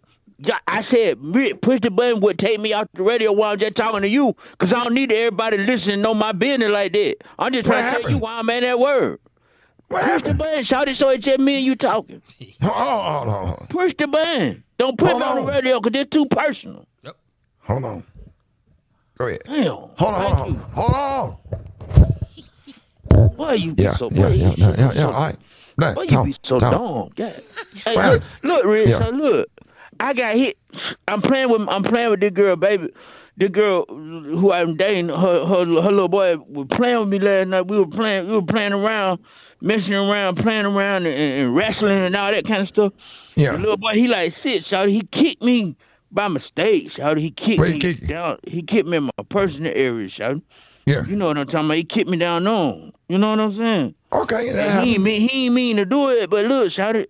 [SPEAKER 21] I said, Rick, push the button would take me off the radio while I'm just talking to you, because I don't need everybody to listen and know my business like that. I'm just trying to tell you why I'm at that word. Push the button, Shawty, so it's just me and you talking.
[SPEAKER 2] Hold on.
[SPEAKER 21] Push the button. Don't put me on the radio because it's too personal.
[SPEAKER 9] Yep.
[SPEAKER 2] Hold on. Go ahead.
[SPEAKER 21] Damn.
[SPEAKER 2] Hold on.
[SPEAKER 21] Why you be so brave?
[SPEAKER 2] Yeah. All right.
[SPEAKER 21] Why you be so dumb? Yeah. Hey, look, Rick. So look, I got hit. I'm playing with this girl, baby. The girl who I'm dating, her little boy was playing with me last night. We were playing around, messing around, playing around, and wrestling and all that kind of stuff.
[SPEAKER 2] Yeah.
[SPEAKER 21] The little boy, he like shit, shawty. He kicked me by mistake, shawty. He kicked me down. He kicked me in my personal area, shawty.
[SPEAKER 2] Yeah.
[SPEAKER 21] You know what I'm talking about. He kicked me down on. You know what I'm saying?
[SPEAKER 2] Okay.
[SPEAKER 21] He ain't mean to do it, but look, shawty,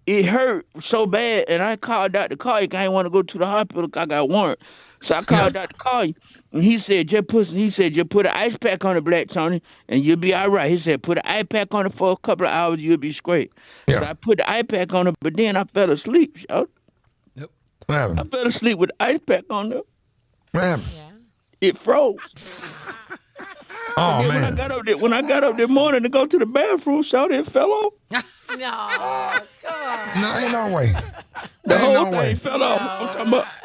[SPEAKER 21] it hurt so bad, and I called Dr. Carr. I didn't want to go to the hospital because I got warrant. So I called Dr. Carr, and he said, just put an ice pack on the Black Tony, and you'll be all right. He said, put an ice pack on it for a couple of hours, you'll be straight.
[SPEAKER 2] Yeah.
[SPEAKER 21] So I put the ice pack on it, but then I fell asleep, shawty.
[SPEAKER 9] Yep.
[SPEAKER 2] What happened?
[SPEAKER 21] I fell asleep with the ice pack on there.
[SPEAKER 2] What happened?
[SPEAKER 21] It froze.
[SPEAKER 2] Oh,
[SPEAKER 21] and
[SPEAKER 2] man.
[SPEAKER 21] When I got up that morning to go to the bathroom, shawty, it fell off.
[SPEAKER 6] No, God.
[SPEAKER 2] No, ain't no way.
[SPEAKER 21] The whole
[SPEAKER 2] no
[SPEAKER 21] thing
[SPEAKER 2] way.
[SPEAKER 21] fell off.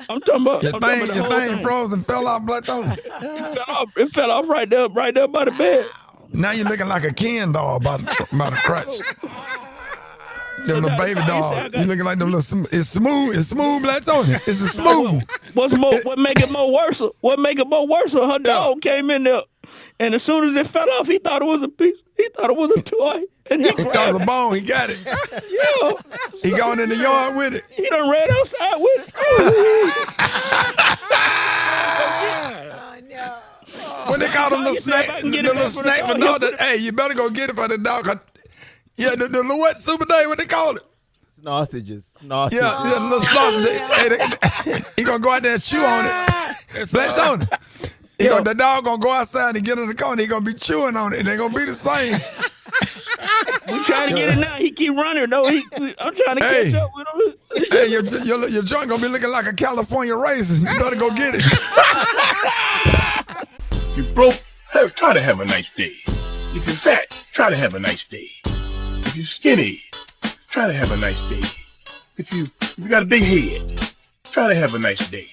[SPEAKER 21] I'm talking about.
[SPEAKER 2] Your thing froze and fell off, Black Tony.
[SPEAKER 21] It fell off right there by the bed.
[SPEAKER 2] Now you're looking like a Ken doll by the crutch. Them little baby doll. You looking like them little. It's smooth, Black Tony. It's a smooth.
[SPEAKER 21] What make it more worse? Her dog came in there, and as soon as it fell off, he thought it was a piece. He thought it was a toy. And
[SPEAKER 2] he thought it was a bone. He got it.
[SPEAKER 21] Yeah.
[SPEAKER 2] He going in the yard with it.
[SPEAKER 21] He done ran outside with it.
[SPEAKER 6] Oh, no.
[SPEAKER 2] When they call the little snake, for dog, hey, you better go get it for the dog. Yeah, the what super day? What they call it?
[SPEAKER 22] Sausages.
[SPEAKER 2] Yeah, the little sausage. He gonna go out there and chew on it. Black Tony. The dog gonna go outside and get in the car and he gonna be chewing on it. It ain't gonna be the same.
[SPEAKER 21] We trying to get it now. He keep running though. I'm trying to catch up with him.
[SPEAKER 2] Hey, your joint gonna be looking like a California raisin. You better go get it.
[SPEAKER 23] You broke? Hey, try to have a nice day. If you're fat, try to have a nice day. If you're skinny, try to have a nice day. If you got a big head, try to have a nice day.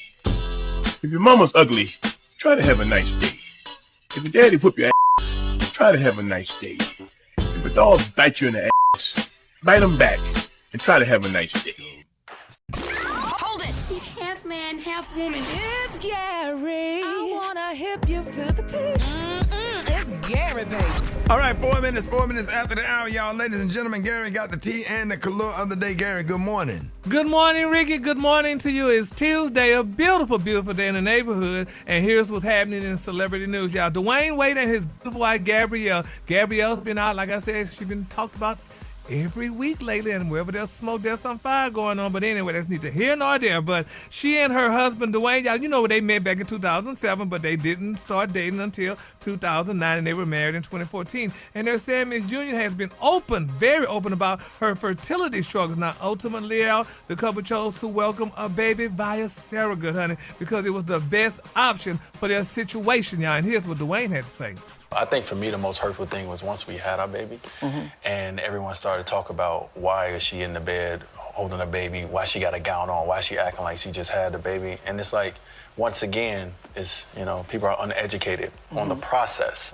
[SPEAKER 23] If your mama's ugly, try to have a nice day. If your daddy whoop your ass, try to have a nice day. If a dog bite you in the ass, bite him back and try to have a nice day.
[SPEAKER 12] Hold it. He's half man, half woman. It's Gary. I wanna hip you to the T. It's Gary, baby.
[SPEAKER 2] All right, 4 minutes after the hour, y'all. Ladies and gentlemen, Gary got the tea and the color of the day. Gary, good morning.
[SPEAKER 16] Good morning, Ricky. Good morning to you. It's Tuesday, a beautiful, beautiful day in the neighborhood. And here's what's happening in celebrity news, y'all. Dwayne Wade and his beautiful wife, Gabrielle. Gabrielle's been out, like I said, she's been talked about every week lately, and wherever there's smoke, there's some fire going on. But anyway, that's neither here nor there. But she and her husband, Dwayne, y'all, you know they met back in 2007, but they didn't start dating until 2009, and they were married in 2014. And they're saying Miss Junior has been open, very open about her fertility struggles. Now, ultimately, y'all, the couple chose to welcome a baby via surrogate, honey, because it was the best option for their situation, y'all. And here's what Dwayne had to say.
[SPEAKER 1] I think for me, the most hurtful thing was once we had our baby, and everyone started to talk about why is she in the bed holding a baby, why she got a gown on, why she acting like she just had the baby. And it's like, once again, it's, people are uneducated on the process.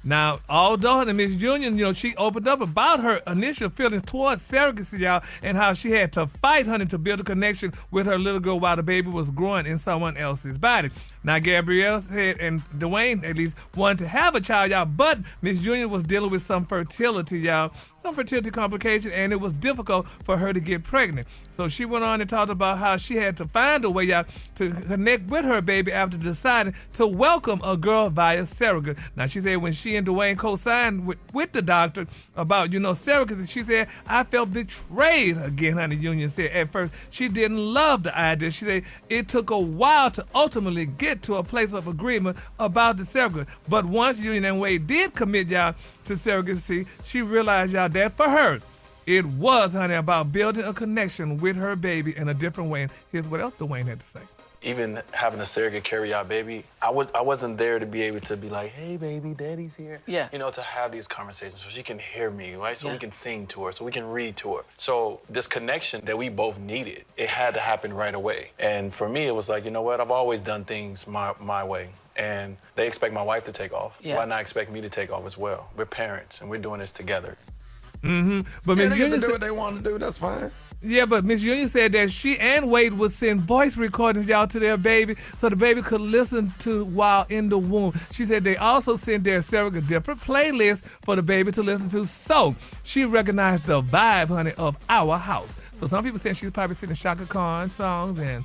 [SPEAKER 16] Now, although Miss Junior, she opened up about her initial feelings towards surrogacy, y'all, and how she had to fight, honey, to build a connection with her little girl while the baby was growing in someone else's body. Now, Gabrielle said, and Dwayne at least, wanted to have a child, y'all, but Miss Junior was dealing with some fertility, y'all, some fertility complications, and it was difficult for her to get pregnant. So she went on and talked about how she had to find a way, y'all, to connect with her baby after deciding to welcome a girl via surrogate. Now, she said when she and Dwayne co-signed with the doctor about, surrogacy, she said, I felt betrayed again, honey, Union said. At first, she didn't love the idea. She said it took a while to ultimately get to a place of agreement about the surrogate. But once Union and Wade did commit, y'all, to surrogacy, she realized, y'all, that for her, it was, honey, about building a connection with her baby in a different way. And here's what else Dwayne had to say.
[SPEAKER 1] Even having a surrogate carry our baby, I wasn't there to be able to be like, hey, baby, daddy's here. Yeah. To have these conversations so she can hear me, right? So we can sing to her, so we can read to her. So this connection that we both needed, it had to happen right away. And for me, it was like, you know what? I've always done things my way. And they expect my wife to take off. Yeah. Why not expect me to take off as well? We're parents, and we're doing this together.
[SPEAKER 16] But
[SPEAKER 2] they get to do what they want to do. That's fine.
[SPEAKER 16] Yeah, but Miss Union said that she and Wade would send voice recordings, y'all, to their baby so the baby could listen to while in the womb. She said they also sent their surrogate different playlists for the baby to listen to. So she recognized the vibe, honey, of our house. So some people saying she's probably singing Shaka Khan songs and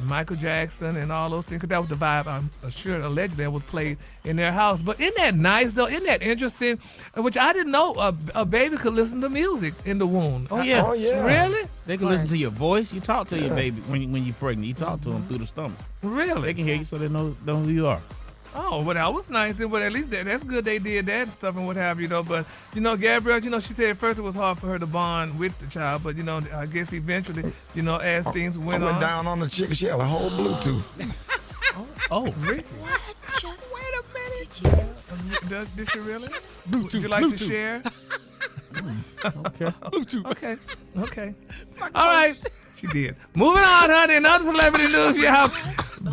[SPEAKER 16] Michael Jackson and all those things, because that was the vibe, I'm sure, allegedly, that was played in their house. But isn't that nice, though? Isn't that interesting? Which I didn't know a baby could listen to music in the womb.
[SPEAKER 14] Oh, yeah.
[SPEAKER 16] Really?
[SPEAKER 14] They can listen to your voice. You talk to your baby when you're pregnant. You talk to them through the stomach.
[SPEAKER 16] Really?
[SPEAKER 14] They can hear you so they know who you are.
[SPEAKER 16] Oh, well, that was nice. But at least that's good they did that and stuff and what have you, though. But, Gabrielle, she said at first it was hard for her to bond with the child. But, I guess eventually, as things went on.
[SPEAKER 2] I went down on the chick. She had a whole Bluetooth.
[SPEAKER 16] Oh, really?
[SPEAKER 12] What? Just
[SPEAKER 16] wait a minute. Did she really?
[SPEAKER 9] Bluetooth.
[SPEAKER 16] Would you like
[SPEAKER 9] Bluetooth.
[SPEAKER 16] to share?
[SPEAKER 14] Okay.
[SPEAKER 9] Bluetooth.
[SPEAKER 16] Okay. All right. She did. Moving on, honey. Another celebrity news.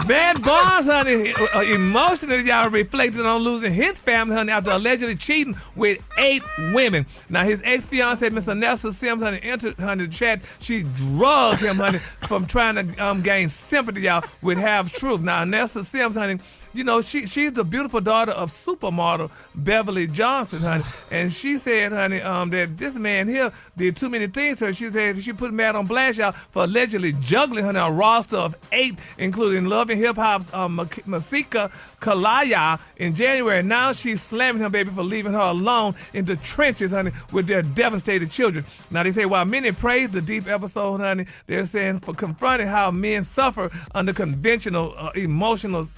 [SPEAKER 16] Matt Barnes, honey, emotionally, y'all, reflected on losing his family, honey, after allegedly cheating with 8 women. Now, his ex-fiancée, Miss Anessa Sims, honey, entered, honey, the chat. She drugged him, honey, from trying to gain sympathy, y'all, with Half Truth. Now, Anessa Sims, honey, she's the beautiful daughter of supermodel Beverly Johnson, honey. And she said, honey, that this man here did too many things to her. She said she put Matt on blast, y'all, for allegedly juggling, honey, a roster of 8, including Love and Hip Hop's Masika Kalaya in January. Now she's slamming her baby for leaving her alone in the trenches, honey, with their devastated children. Now, they say while many praise the deep episode, honey, they're saying for confronting how men suffer under conventional emotional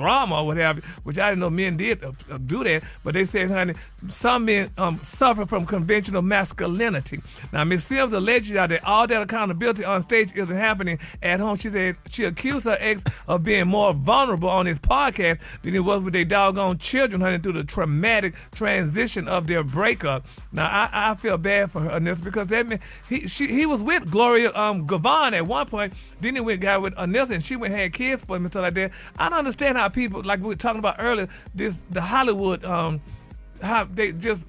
[SPEAKER 16] drama or whatever, which I didn't know men did do that. But they said, honey, some men suffer from conventional masculinity. Now, Ms. Sims alleged that all that accountability on stage isn't happening at home. She said she accused her ex of being more vulnerable on his podcast than he was with their doggone children, honey, through the traumatic transition of their breakup. Now, I feel bad for her on this because that man, he was with Gloria Gavon at one point. Then he went got with Anissa, and she went and had kids for him and stuff like that. I don't understand how people, like we were talking about earlier, the Hollywood, how they just,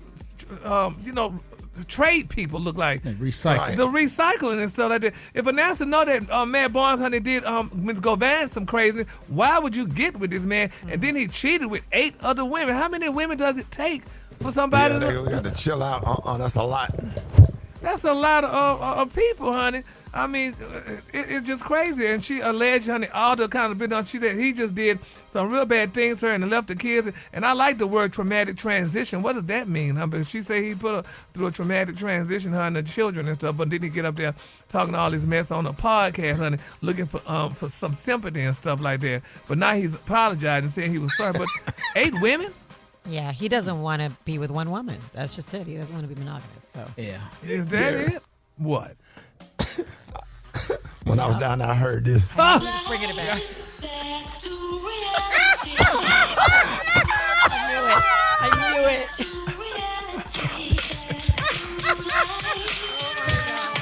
[SPEAKER 16] trade people look like.
[SPEAKER 14] Recycle.
[SPEAKER 16] Right. The recycling and stuff like that. If a NASA know that Matt Barnes, honey, did Ms. Govan some crazy, why would you get with this man? And then he cheated with 8 other women. How many women does it take for somebody
[SPEAKER 2] to... got to chill out. That's a lot.
[SPEAKER 16] That's a lot of people, honey. I mean, it's just crazy. And she alleged, honey, all the accountability. She said he just did some real bad things to her and left the kids. And I like the word traumatic transition. What does that mean? But she said he put her through a traumatic transition, her and the children and stuff. But then he get up there talking all this mess on a podcast, honey, looking for some sympathy and stuff like that. But now he's apologizing, saying he was sorry. But 8 women?
[SPEAKER 6] Yeah, he doesn't want to be with one woman. That's just it. He doesn't want to be monogamous. So
[SPEAKER 14] yeah,
[SPEAKER 16] is that it? What?
[SPEAKER 2] When I was down there, I heard this.
[SPEAKER 6] Bring it back. I knew it.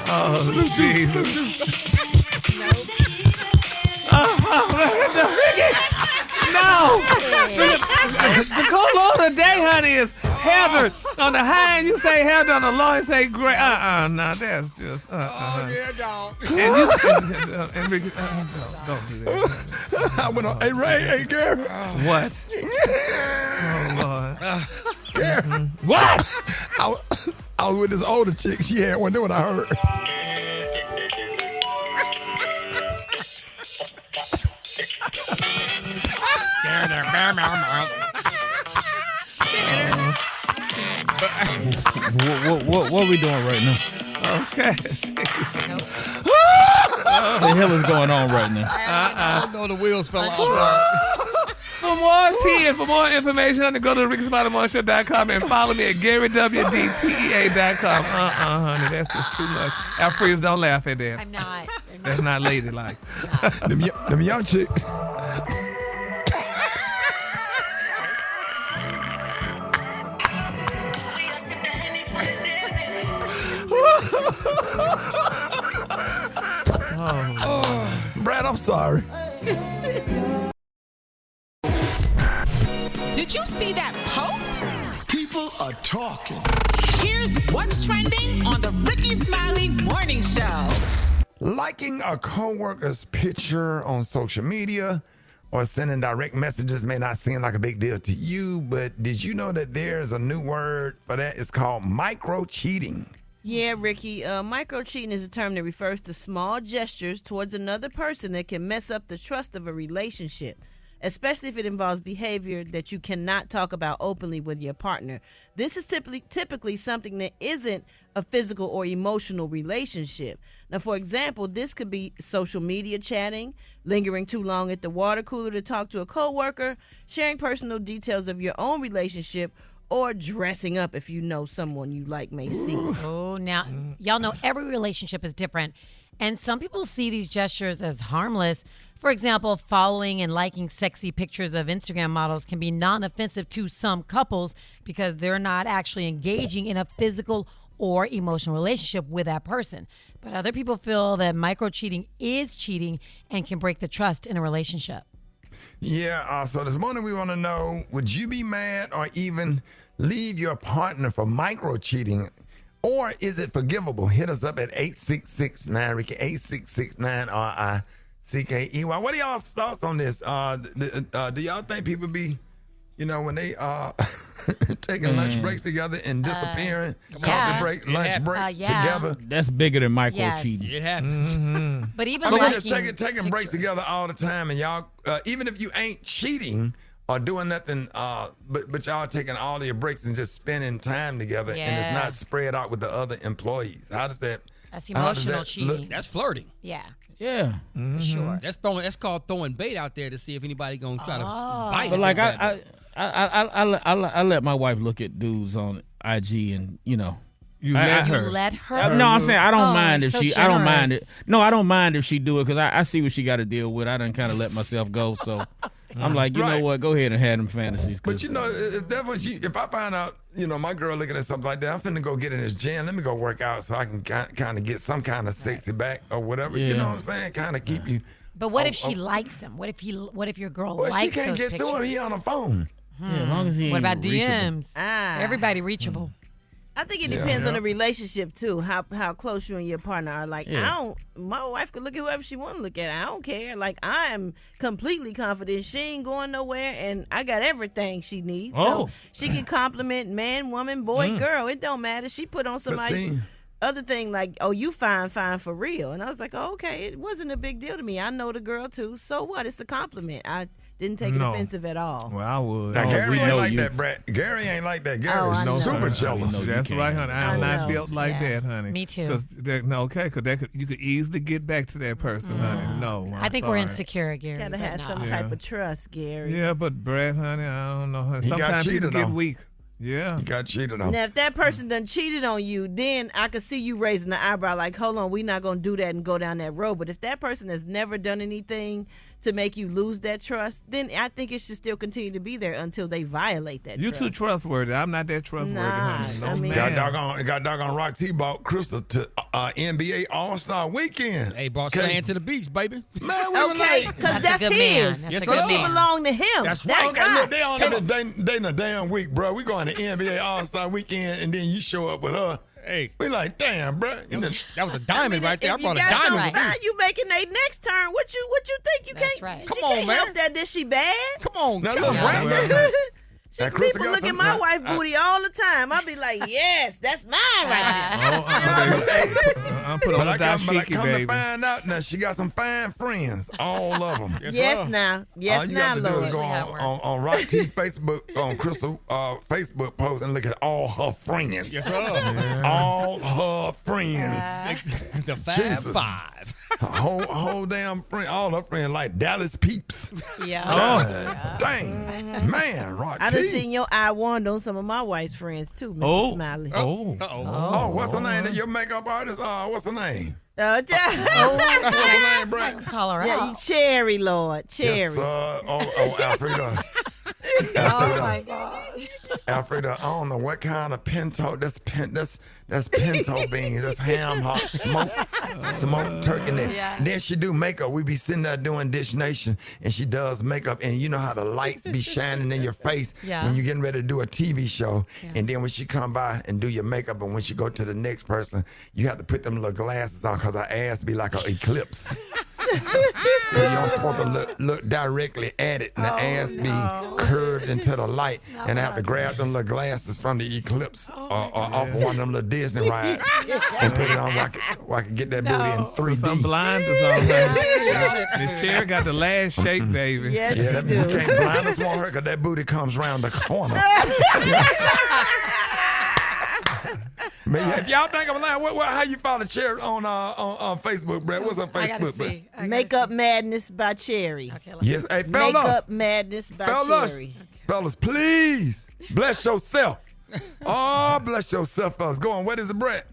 [SPEAKER 16] Oh, Jesus. Rickey! No! The call on the day, honey, is Heather on the high end. You say Heather on the low and say great. No, that's just.
[SPEAKER 8] Yeah, dog.
[SPEAKER 16] And you and Rickey, don't do that.
[SPEAKER 2] I went on. Hey, Ray, hey, Gary.
[SPEAKER 16] What? Oh, Lord.
[SPEAKER 2] Gary.
[SPEAKER 16] What?
[SPEAKER 2] I was with this older chick. She had one. Knew what I heard.
[SPEAKER 14] What are we doing right now?
[SPEAKER 16] Okay.
[SPEAKER 14] What the hell is going on right now?
[SPEAKER 8] I know the wheels fell off.
[SPEAKER 16] For more tea and for more information, I'm going to go to RickySmileyMoreShow.com and follow me at GaryWDTEA.com. Honey, that's just too much. Our friends don't laugh at that.
[SPEAKER 6] I'm not.
[SPEAKER 16] That's not ladylike.
[SPEAKER 2] Them young chicks. Brat, I'm sorry.
[SPEAKER 3] Did you see that post?
[SPEAKER 7] People are talking.
[SPEAKER 3] Here's what's trending on the Rickey Smiley Morning Show.
[SPEAKER 2] Liking a coworker's picture on social media or sending direct messages may not seem like a big deal to you, but did you know that there's a new word for that? It's called micro-cheating.
[SPEAKER 10] Yeah, Ricky, micro-cheating is a term that refers to small gestures towards another person that can mess up the trust of a relationship, especially if it involves behavior that you cannot talk about openly with your partner. This is typically something that isn't a physical or emotional relationship. Now, for example, this could be social media chatting, lingering too long at the water cooler to talk to a coworker, sharing personal details of your own relationship, or dressing up if you know someone you like may see.
[SPEAKER 6] Oh, now, y'all know every relationship is different, and some people see these gestures as harmless. For example, following and liking sexy pictures of Instagram models can be non-offensive to some couples because they're not actually engaging in a physical or emotional relationship with that person. But other people feel that micro-cheating is cheating and can break the trust in a relationship.
[SPEAKER 2] Yeah, so this morning we want to know, would you be mad or even leave your partner for micro-cheating? Or is it forgivable? Hit us up at 866-9-RICKY, 866-9-RICKEY. What are y'all's thoughts on this? Do y'all think people be, when they taking lunch breaks together and disappearing, coffee break, lunch breaks together?
[SPEAKER 14] That's bigger than micro-cheating.
[SPEAKER 9] It happens.
[SPEAKER 2] Mm-hmm.
[SPEAKER 6] But even
[SPEAKER 2] just taking breaks together all the time, and y'all, even if you ain't cheating or doing nothing, but y'all taking all of your breaks and just spending time together, and it's not spread out with the other employees. How does that
[SPEAKER 6] That's emotional cheating.
[SPEAKER 9] That's flirting.
[SPEAKER 6] Yeah.
[SPEAKER 14] Yeah.
[SPEAKER 9] Mm-hmm.
[SPEAKER 6] Sure.
[SPEAKER 9] That's called throwing bait out there to see if anybody gonna try to bite.
[SPEAKER 14] But like I let my wife look at dudes on IG, and
[SPEAKER 16] You let her.
[SPEAKER 14] No, I'm saying I don't mind if
[SPEAKER 6] so
[SPEAKER 14] she. I don't mind it.
[SPEAKER 6] generous.
[SPEAKER 14] No, I don't mind if she do it because I see what she got to deal with. I done kind of let myself go, so I'm like, you know what? Go ahead and have them fantasies.
[SPEAKER 2] But if I find out, my girl looking at something like that, I'm finna go get in this gym. Let me go work out so I can kind of get some kind of sexy back or whatever.
[SPEAKER 14] Yeah.
[SPEAKER 2] You know what I'm saying? Kind of keep you.
[SPEAKER 6] But what if she likes him? What if your girl
[SPEAKER 2] Well,
[SPEAKER 6] likes
[SPEAKER 2] she can't
[SPEAKER 6] those
[SPEAKER 2] get
[SPEAKER 6] pictures?
[SPEAKER 2] to him. He on the phone.
[SPEAKER 14] Yeah, as long as he
[SPEAKER 6] What
[SPEAKER 14] ain't
[SPEAKER 6] about
[SPEAKER 14] reachable.
[SPEAKER 6] DMs? Everybody reachable.
[SPEAKER 10] I think it depends on the relationship too. How close you and your partner are. Like my wife could look at whoever she want to look at. I don't care. Like I am completely confident she ain't going nowhere, and I got everything she needs. So she can compliment man, woman, boy, girl. It don't matter. She put on somebody. Other thing like, oh, you fine for real. And I was like, oh, okay, it wasn't a big deal to me. I know the girl too. So what? It's a compliment. I didn't take it offensive at all.
[SPEAKER 16] Well, I would.
[SPEAKER 2] Now, Gary ain't like that, Brat. Gary ain't like that. Gary's super jealous.
[SPEAKER 16] That's right, honey. I'm not built like that, honey.
[SPEAKER 6] Me too.
[SPEAKER 16] Because you could easily get back to that person, honey. No,
[SPEAKER 6] I think we're insecure, Gary.
[SPEAKER 10] Gotta have some type of trust, Gary.
[SPEAKER 16] Yeah, but Brad, honey, I don't know.
[SPEAKER 2] He got
[SPEAKER 16] Sometimes people
[SPEAKER 2] cheated
[SPEAKER 16] get
[SPEAKER 2] on.
[SPEAKER 16] weak. Yeah.
[SPEAKER 2] He got cheated on.
[SPEAKER 10] Now, if that person done cheated on you, then I could see you raising the eyebrow like, hold on, we're not going to do that and go down that road. But if that person has never done anything to make you lose that trust, then I think it should still continue to be there until they violate that
[SPEAKER 16] You
[SPEAKER 10] trust.
[SPEAKER 16] too trustworthy. I'm not that trustworthy, honey. No, man.
[SPEAKER 2] Got doggone Rock T bought Crystal to NBA All-Star Weekend.
[SPEAKER 9] Hey, brought sand to the beach, baby.
[SPEAKER 2] Man, we
[SPEAKER 10] Okay, because that's his.
[SPEAKER 9] Yes,
[SPEAKER 10] Because she
[SPEAKER 9] sir.
[SPEAKER 10] belong to him.
[SPEAKER 9] That's
[SPEAKER 10] That's
[SPEAKER 9] right.
[SPEAKER 10] right.
[SPEAKER 2] Look, they on there dating a damn week, bro. We going to NBA All-Star Weekend, and then you show up with her.
[SPEAKER 9] Hey,
[SPEAKER 2] we like, damn, bro.
[SPEAKER 9] That was a diamond right there. I
[SPEAKER 10] If
[SPEAKER 9] brought
[SPEAKER 10] you
[SPEAKER 9] a
[SPEAKER 10] got
[SPEAKER 9] diamond.
[SPEAKER 10] something fine, you making their next turn. What you think? You
[SPEAKER 6] That's
[SPEAKER 10] can't.
[SPEAKER 6] right.
[SPEAKER 10] She
[SPEAKER 9] Come on,
[SPEAKER 10] can't
[SPEAKER 9] man.
[SPEAKER 10] help that she bad.
[SPEAKER 9] Come on,
[SPEAKER 2] Now,
[SPEAKER 9] come
[SPEAKER 2] look,
[SPEAKER 9] on,
[SPEAKER 2] Brad.
[SPEAKER 9] man.
[SPEAKER 2] Now, Crystal
[SPEAKER 10] People
[SPEAKER 2] got
[SPEAKER 10] look at
[SPEAKER 2] some-
[SPEAKER 10] my wife booty all the time. I be like, yes, that's mine right
[SPEAKER 16] I'm put on the
[SPEAKER 2] But I
[SPEAKER 16] dashiki,
[SPEAKER 2] come
[SPEAKER 16] baby.
[SPEAKER 2] to find out now, she got some fine friends, all of them.
[SPEAKER 10] Yes, now. Yes,
[SPEAKER 2] All you
[SPEAKER 10] now,
[SPEAKER 2] got to do
[SPEAKER 10] Lord.
[SPEAKER 2] is go on Rock T Facebook, on Crystal Facebook post and look at all her friends.
[SPEAKER 9] Yes, sir.
[SPEAKER 2] All her friends.
[SPEAKER 9] The Fab
[SPEAKER 2] Jesus.
[SPEAKER 9] Five.
[SPEAKER 2] whole damn friend, all her friends like Dallas Peeps.
[SPEAKER 6] Yeah.
[SPEAKER 2] God dang. Man, Rock
[SPEAKER 10] I
[SPEAKER 2] T.
[SPEAKER 10] done seen your eye wander on some of my wife's friends too, Mr. Smiley.
[SPEAKER 2] Oh, what's her name? Your makeup artist? What's her name?
[SPEAKER 10] What's
[SPEAKER 2] her name, Brad?
[SPEAKER 6] Call her
[SPEAKER 10] Yeah,
[SPEAKER 6] out.
[SPEAKER 10] you Cherry, Lord. Cherry.
[SPEAKER 2] Yes, Alfreda.
[SPEAKER 6] Oh my gosh.
[SPEAKER 2] Alfreda, I don't know what kind of pinto. That's pinto beans. That's ham hock smoked turkey neck.
[SPEAKER 6] Yeah.
[SPEAKER 2] Then she do makeup. We be sitting there doing Dish Nation, and she does makeup, and you know how the lights be shining in your face when you're getting ready to do a TV show.
[SPEAKER 6] Yeah.
[SPEAKER 2] And then when she come by and do your makeup, and when she go to the next person, you have to put them little glasses on because her ass be like an eclipse. You don't supposed to look directly at it, and the ass be curved into the light, and I have to grab them little glasses from the eclipse or off of one of them little Disney rides and put it on where I can get that booty in 3D.
[SPEAKER 16] Some blinders on her. This chair got the last shape, baby.
[SPEAKER 10] Yes,
[SPEAKER 2] Yeah,
[SPEAKER 10] you
[SPEAKER 2] you
[SPEAKER 10] do.
[SPEAKER 2] can't blind us want her because that booty comes around the corner. Man, if y'all think I'm lying, how you follow Cherry on Facebook, Brad? What's her
[SPEAKER 6] I gotta
[SPEAKER 2] Facebook, Brad?
[SPEAKER 6] see. I gotta
[SPEAKER 10] Makeup
[SPEAKER 6] see.
[SPEAKER 10] Madness by Cherry.
[SPEAKER 6] Okay, let's
[SPEAKER 2] Yes, hey,
[SPEAKER 10] Makeup Madness by Cherry.
[SPEAKER 2] Fellas, please bless yourself. Oh, bless yourself, fellas. Go on. What is it, Brett?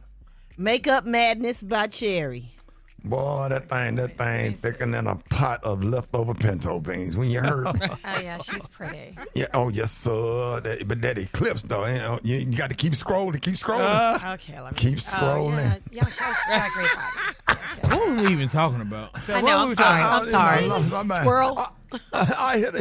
[SPEAKER 10] Makeup Madness by Cherry.
[SPEAKER 2] Boy, that thing thicker than a pot of leftover pinto beans. When you heard,
[SPEAKER 6] Oh yeah, she's pretty.
[SPEAKER 2] yeah, oh yes, sir. But that eclipse though, you got to keep scrolling,
[SPEAKER 6] Okay, let me
[SPEAKER 2] keep
[SPEAKER 6] see.
[SPEAKER 2] scrolling.
[SPEAKER 6] Yeah, she's got a great body.
[SPEAKER 14] What were we even talking about?
[SPEAKER 6] I know. I'm sorry. I'm sorry.
[SPEAKER 2] My bad.
[SPEAKER 6] Squirrel.
[SPEAKER 2] I hit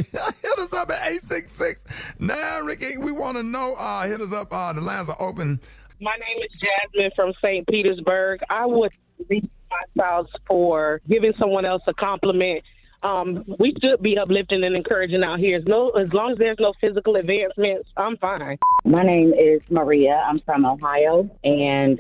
[SPEAKER 2] us up at 866. Now, Ricky, we want to know. Hit us up. The lines are open.
[SPEAKER 4] My name is Jasmine from St. Petersburg. I would leave my spouse for giving someone else a compliment. We should be uplifting and encouraging out here. As long as there's no physical advancements, I'm fine.
[SPEAKER 5] My name is Maria. I'm from Ohio, and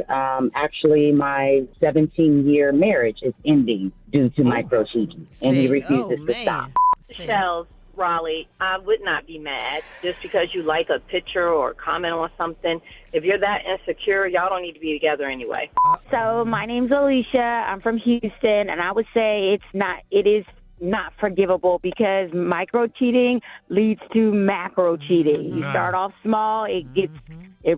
[SPEAKER 5] actually my 17-year marriage is ending due to microcheating, and he refuses to stop.
[SPEAKER 22] Shells,
[SPEAKER 11] Raleigh, I would not be mad just because you like a picture or comment on something. If you're that insecure, y'all don't need to be together anyway.
[SPEAKER 13] So my name's Alicia. I'm from Houston, and I would say it is not forgivable because micro cheating leads to macro cheating. You start off small, it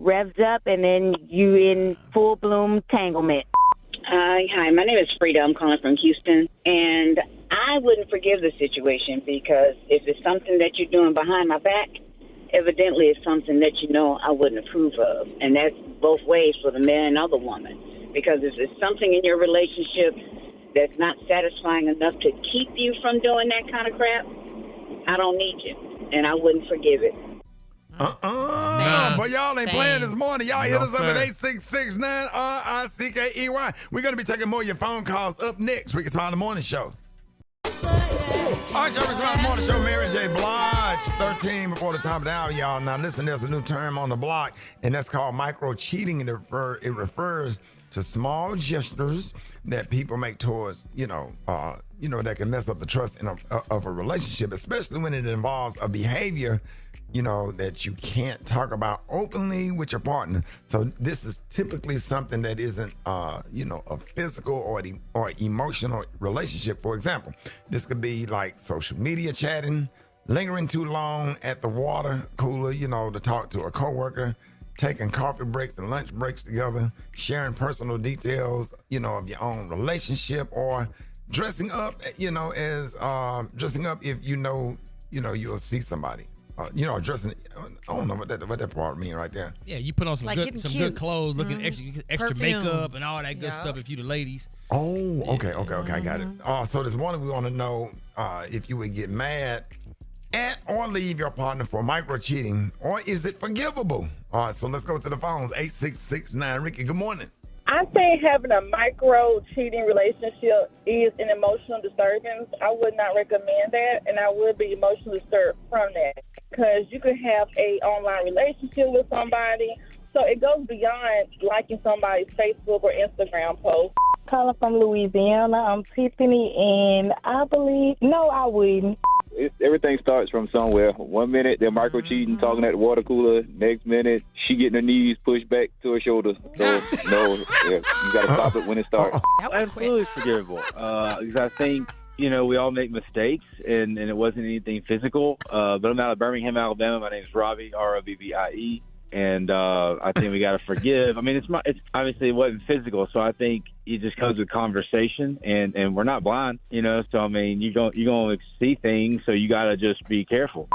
[SPEAKER 13] revs up, and then you in full bloom entanglement.
[SPEAKER 5] Hi, my name is Frida. I'm calling from Houston, and I wouldn't forgive the situation because if it's something that you're doing behind my back, evidently it's something that you know I wouldn't approve of, and that's both ways for the man and the woman. Because if there's something in your relationship that's not satisfying enough to keep you from doing that kind of crap, I don't need you, and I wouldn't forgive it.
[SPEAKER 2] But y'all ain't playing this morning. Y'all hit us up at 866-9-RICKEY. We're going to be taking more of your phone calls up next. Rickey Smiley Morning Show. All right, y'all, Rickey Smiley Morning Show. Mary J. Blige, 13 before the top of the hour, y'all. Now, listen, there's a new term on the block, and that's called micro-cheating. And it refers to small gestures that people make towards, that can mess up the trust of a relationship, especially when it involves a behavior, that you can't talk about openly with your partner. So this is typically something that isn't, a physical or emotional relationship. For example, this could be like social media chatting, lingering too long at the water cooler, to talk to a coworker, taking coffee breaks and lunch breaks together, sharing personal details, of your own relationship, or dressing up, dressing up if you'll see somebody. Dressing. I don't know what that part mean right there.
[SPEAKER 9] Yeah, you put on some good clothes, looking extra makeup and all that good stuff if you the ladies.
[SPEAKER 2] Oh, okay, I got it. So this morning we want to know if you would get mad at or leave your partner for micro cheating, or is it forgivable? All right, so let's go to the phones. 866-9 Rickey. Good morning.
[SPEAKER 22] I think having a micro cheating relationship is an emotional disturbance. I would not recommend that, and I would be emotionally disturbed from that because you could have a online relationship with somebody, so it goes beyond liking somebody's Facebook or Instagram post.
[SPEAKER 18] Calling from Louisiana, I'm Tiffany, and I believe I wouldn't.
[SPEAKER 24] Everything starts from somewhere. 1 minute they're micro cheating, talking at the water cooler. Next minute she getting her knees pushed back to her shoulders. So you got to stop it when it starts.
[SPEAKER 25] Absolutely forgivable. Because I think we all make mistakes, and it wasn't anything physical. But I'm out of Birmingham, Alabama. My name is Robbie, Robbie. And I think we got to forgive. I mean, it's obviously it wasn't physical, so I think it just comes with conversation, and we're not blind, So I mean, you're gonna see things, so you got to just be careful.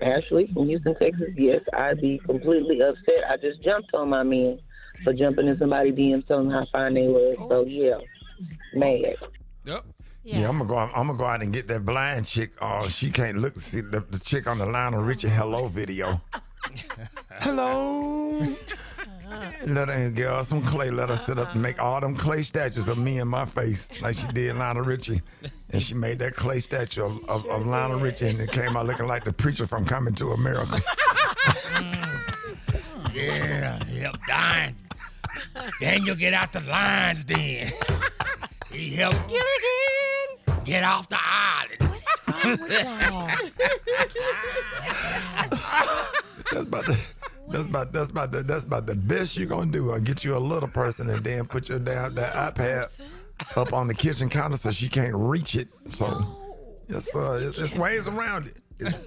[SPEAKER 26] Ashley from Houston, Texas. Yes, I'd be completely upset. I just jumped on my men for jumping in somebody's DM, telling them how fine they were. So mad.
[SPEAKER 9] Yep.
[SPEAKER 2] Yeah, I'm gonna go out and get that blind chick. She can't look to see the chick on the Lionel Richie hello video. Hello. Let her get her some clay. Let her sit up and make all them clay statues of me and my face like she did Lionel Richie. And she made that clay statue of Lionel Richie, and it came out looking like the preacher from Coming to America.
[SPEAKER 9] Dying. Daniel, get out the lines then. He helped Gilligan get off the island. What is wrong with y'all?
[SPEAKER 2] That's about the best you're gonna do. I'll get you a little person and then put your that iPad up on the kitchen counter so she can't reach it. So it's ways around it.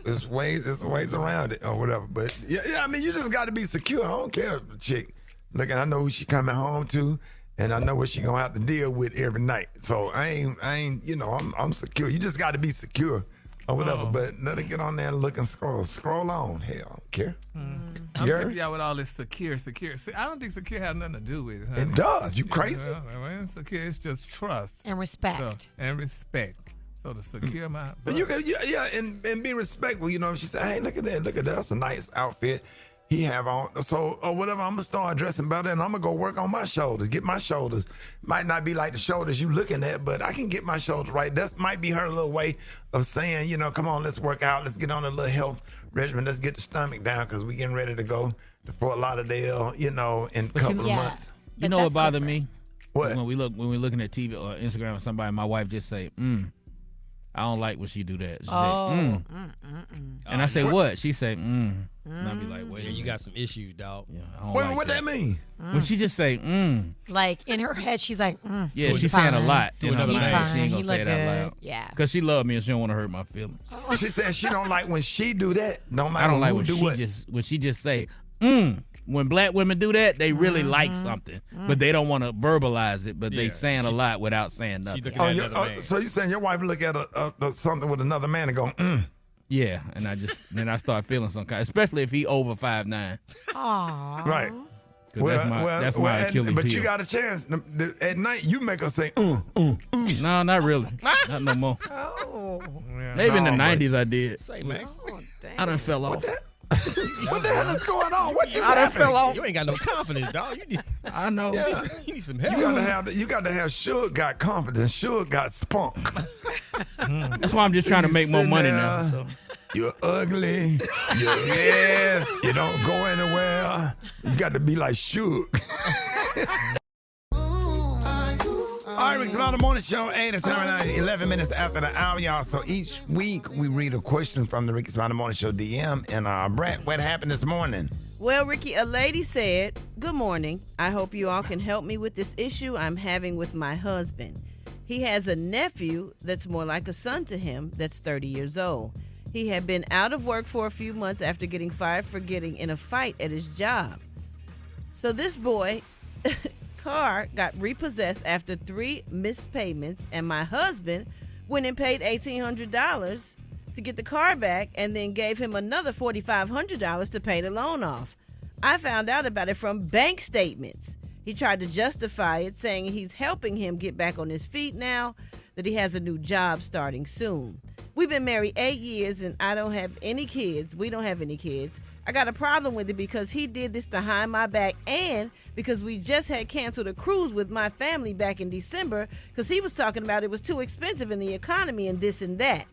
[SPEAKER 2] It's ways around it or whatever. But I mean, you just got to be secure. I don't care if the chick. Look, I know who she coming home to, and I know what she gonna have to deal with every night. So I ain't. I'm secure. You just got to be secure. Or whatever, but let her get on there and look and scroll. Scroll on. Hell, I don't care.
[SPEAKER 16] I'm sick of y'all with all this secure. I don't think secure has nothing to do with it. Huh?
[SPEAKER 2] It does. You crazy?
[SPEAKER 16] Secure, it's just trust.
[SPEAKER 6] And respect.
[SPEAKER 16] So the secure my.
[SPEAKER 2] But you can, and be respectful. If she say, hey, look at that. That's a nice outfit he have on. So, or whatever, I'm going to start dressing better, and I'm going to go work on my shoulders, get my shoulders. Might not be like the shoulders you looking at, but I can get my shoulders right. That might be her little way of saying, come on, let's work out. Let's get on a little health regimen. Let's get the stomach down because we're getting ready to go to Fort Lauderdale, in a couple of months.
[SPEAKER 14] You know what bothered me?
[SPEAKER 2] What?
[SPEAKER 14] When we're looking at TV or Instagram or somebody, my wife just say, I don't like when she do that. She say, And I say, what? She say, And I be like, wait.
[SPEAKER 9] Yeah, you got some issues, dog.
[SPEAKER 14] Yeah, I don't
[SPEAKER 2] Wait,
[SPEAKER 14] like
[SPEAKER 2] what that mean?
[SPEAKER 14] When she just say,
[SPEAKER 6] Like in her head, she's like,
[SPEAKER 14] Yeah, she's saying a lot in her
[SPEAKER 6] He
[SPEAKER 14] mind.
[SPEAKER 6] fine.
[SPEAKER 14] She ain't
[SPEAKER 6] He
[SPEAKER 14] gonna say
[SPEAKER 6] look
[SPEAKER 14] it out
[SPEAKER 6] good.
[SPEAKER 14] loud.
[SPEAKER 6] Yeah.
[SPEAKER 14] Because she love me and she don't want to hurt my feelings.
[SPEAKER 2] She said she don't like when she do that.
[SPEAKER 14] I don't like when she just say, When black women do that, they really like something, but they don't want to verbalize it, but they saying a lot without saying nothing.
[SPEAKER 2] So you saying your wife look at something with another man and go,
[SPEAKER 14] Yeah, and I start feeling some kind, especially if he over 5'9".
[SPEAKER 6] Aww.
[SPEAKER 2] Right.
[SPEAKER 14] That's my Achilles
[SPEAKER 2] But
[SPEAKER 14] heel.
[SPEAKER 2] you got a chance. At night, you make her say,
[SPEAKER 14] No, not really. Not no more.
[SPEAKER 6] Oh.
[SPEAKER 14] Maybe in the 90s I did.
[SPEAKER 9] Say, man.
[SPEAKER 14] I done fell off.
[SPEAKER 2] What the hell is going on? What just
[SPEAKER 14] I done
[SPEAKER 2] happened?
[SPEAKER 14] fell off.
[SPEAKER 9] You ain't got no confidence, dog.
[SPEAKER 14] I know.
[SPEAKER 2] Yeah.
[SPEAKER 9] You need some help.
[SPEAKER 2] You got to have Suge got confidence. Suge got spunk.
[SPEAKER 14] That's why I'm just trying to make more money now. So.
[SPEAKER 2] You're ugly. You don't go anywhere. You got to be like Suge. All right, Rickey Smiley Morning Show, 8 to 11 minutes after the hour, y'all. So each week we read a question from the Rickey Smiley Morning Show DM. And Brat, what happened this morning?
[SPEAKER 10] Well, Ricky, a lady said, "Good morning. I hope you all can help me with this issue I'm having with my husband. He has a nephew that's more like a son to him that's 30 years old. He had been out of work for a few months after getting fired for getting in a fight at his job. So this boy car got repossessed after 3 missed payments, and my husband went and paid $1,800 to get the car back and then gave him another $4,500 to pay the loan off. I found out about it from bank statements. He tried to justify it, saying he's helping him get back on his feet now, that he has a new job starting soon. We've been married 8 years and I don't have any kids. We don't have any kids. I got a problem with it because he did this behind my back and because we just had canceled a cruise with my family back in December because he was talking about it was too expensive in the economy and this and that.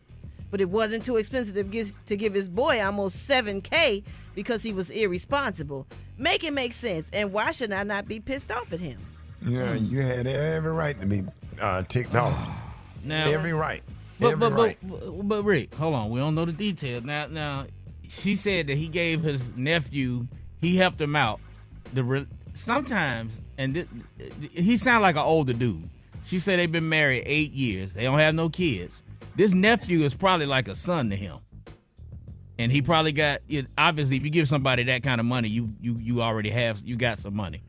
[SPEAKER 10] But it wasn't too expensive to give his boy almost $7,000 because he was irresponsible. Make it make sense. And why should I not be pissed off at him?
[SPEAKER 2] Yeah, you had every right to be ticked off.
[SPEAKER 14] Now,
[SPEAKER 2] every right.
[SPEAKER 14] But Rick, hold on. We don't know the details. Now, she said that he gave his nephew, he helped him out. Sometimes, and he sounded like an older dude. She said they've been married 8 years. They don't have no kids. This nephew is probably like a son to him. And he probably got, obviously, if you give somebody that kind of money, you already got some money.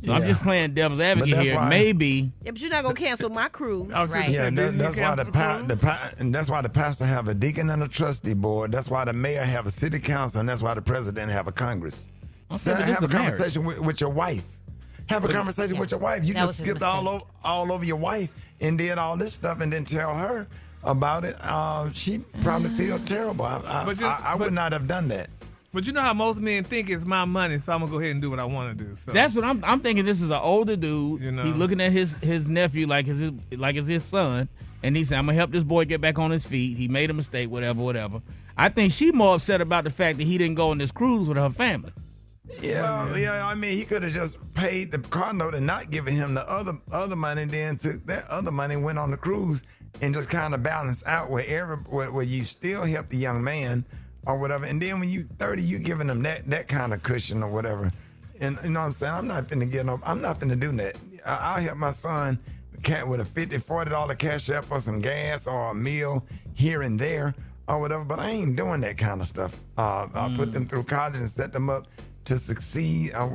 [SPEAKER 14] So I'm just playing devil's advocate here. Maybe.
[SPEAKER 10] Yeah, but you're not gonna cancel my cruise.
[SPEAKER 6] Right.
[SPEAKER 2] Yeah, that's why that's why the pastor have a deacon and a trustee board. That's why the mayor have a city council, and that's why the president have a Congress.
[SPEAKER 14] Okay,
[SPEAKER 2] So have a conversation with your wife. Have a conversation with your wife. You just skipped all over your wife and did all this stuff, and then tell her about it. She probably feel terrible. I would not have done that.
[SPEAKER 16] But you know how most men think it's my money, so I'm gonna go ahead and do what I want to do. So
[SPEAKER 14] that's what I'm thinking. This is an older dude. You know, he's looking at his nephew like it's his son, and he said, "I'm gonna help this boy get back on his feet. He made a mistake, whatever." I think she's more upset about the fact that he didn't go on this cruise with her family.
[SPEAKER 2] Yeah. I mean, he could have just paid the car note and not given him the other money. Then took that other money, went on the cruise, and just kind of balanced out where you still help the young man. Or whatever, and then when you 30, you giving them that kind of cushion or whatever, and you know what I'm saying. I'm not finna do that. I'll help my son with a $50, $40 cash app for some gas or a meal here and there or whatever. But I ain't doing that kind of stuff. I'll put them through college and set them up to succeed. I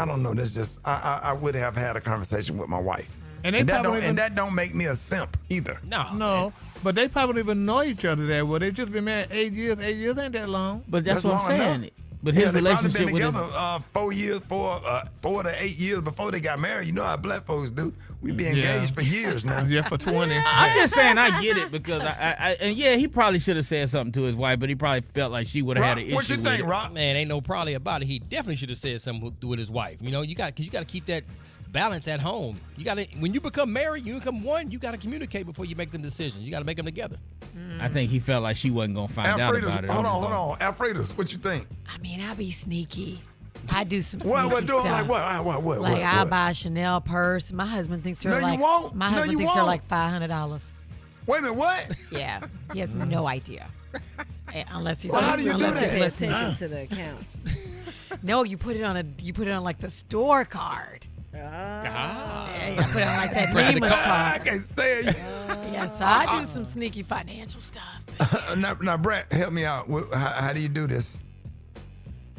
[SPEAKER 2] don't know. That's just I would have had a conversation with my wife, and that don't make me a simp either.
[SPEAKER 16] No. But they probably don't even know each other that well. They just been married 8 years. 8 years ain't that long.
[SPEAKER 14] But that's what I'm saying. Enough. But his relationship
[SPEAKER 2] been
[SPEAKER 14] with
[SPEAKER 2] together 4 years, 4 to 8 years before they got married. You know how black folks do. We be engaged for years now.
[SPEAKER 16] Yeah, for 20.
[SPEAKER 14] I'm just saying I get it because he probably should have said something to his wife, but he probably felt like she would have had an issue.
[SPEAKER 2] What you think, Rock?
[SPEAKER 9] Man, ain't no probably about it. He definitely should have said something with his wife. You know, you got to keep that balance at home. You got to, when you become married, you become one, you got to communicate before you make them decisions. You got to make them together.
[SPEAKER 14] I think he felt like she wasn't going to find out about it.
[SPEAKER 2] Hold on. Alfredas, what you think?
[SPEAKER 6] I mean, I'll be sneaky. I do some sneaky
[SPEAKER 2] what
[SPEAKER 6] stuff.
[SPEAKER 2] Like what?
[SPEAKER 6] Like I'll buy a Chanel purse. My husband thinks they're
[SPEAKER 2] you won't.
[SPEAKER 6] My husband thinks they're like $500.
[SPEAKER 2] Wait a minute, what?
[SPEAKER 6] Yeah, he has no idea. Unless he's
[SPEAKER 2] how do you do that?
[SPEAKER 10] Pay attention to the account.
[SPEAKER 6] No, you put it on like the store card. Yeah, you put it on like that Neema's card.
[SPEAKER 2] I can't stand you.
[SPEAKER 6] Yes, I do some sneaky financial stuff.
[SPEAKER 2] Now, Brat, help me out. How do you do this?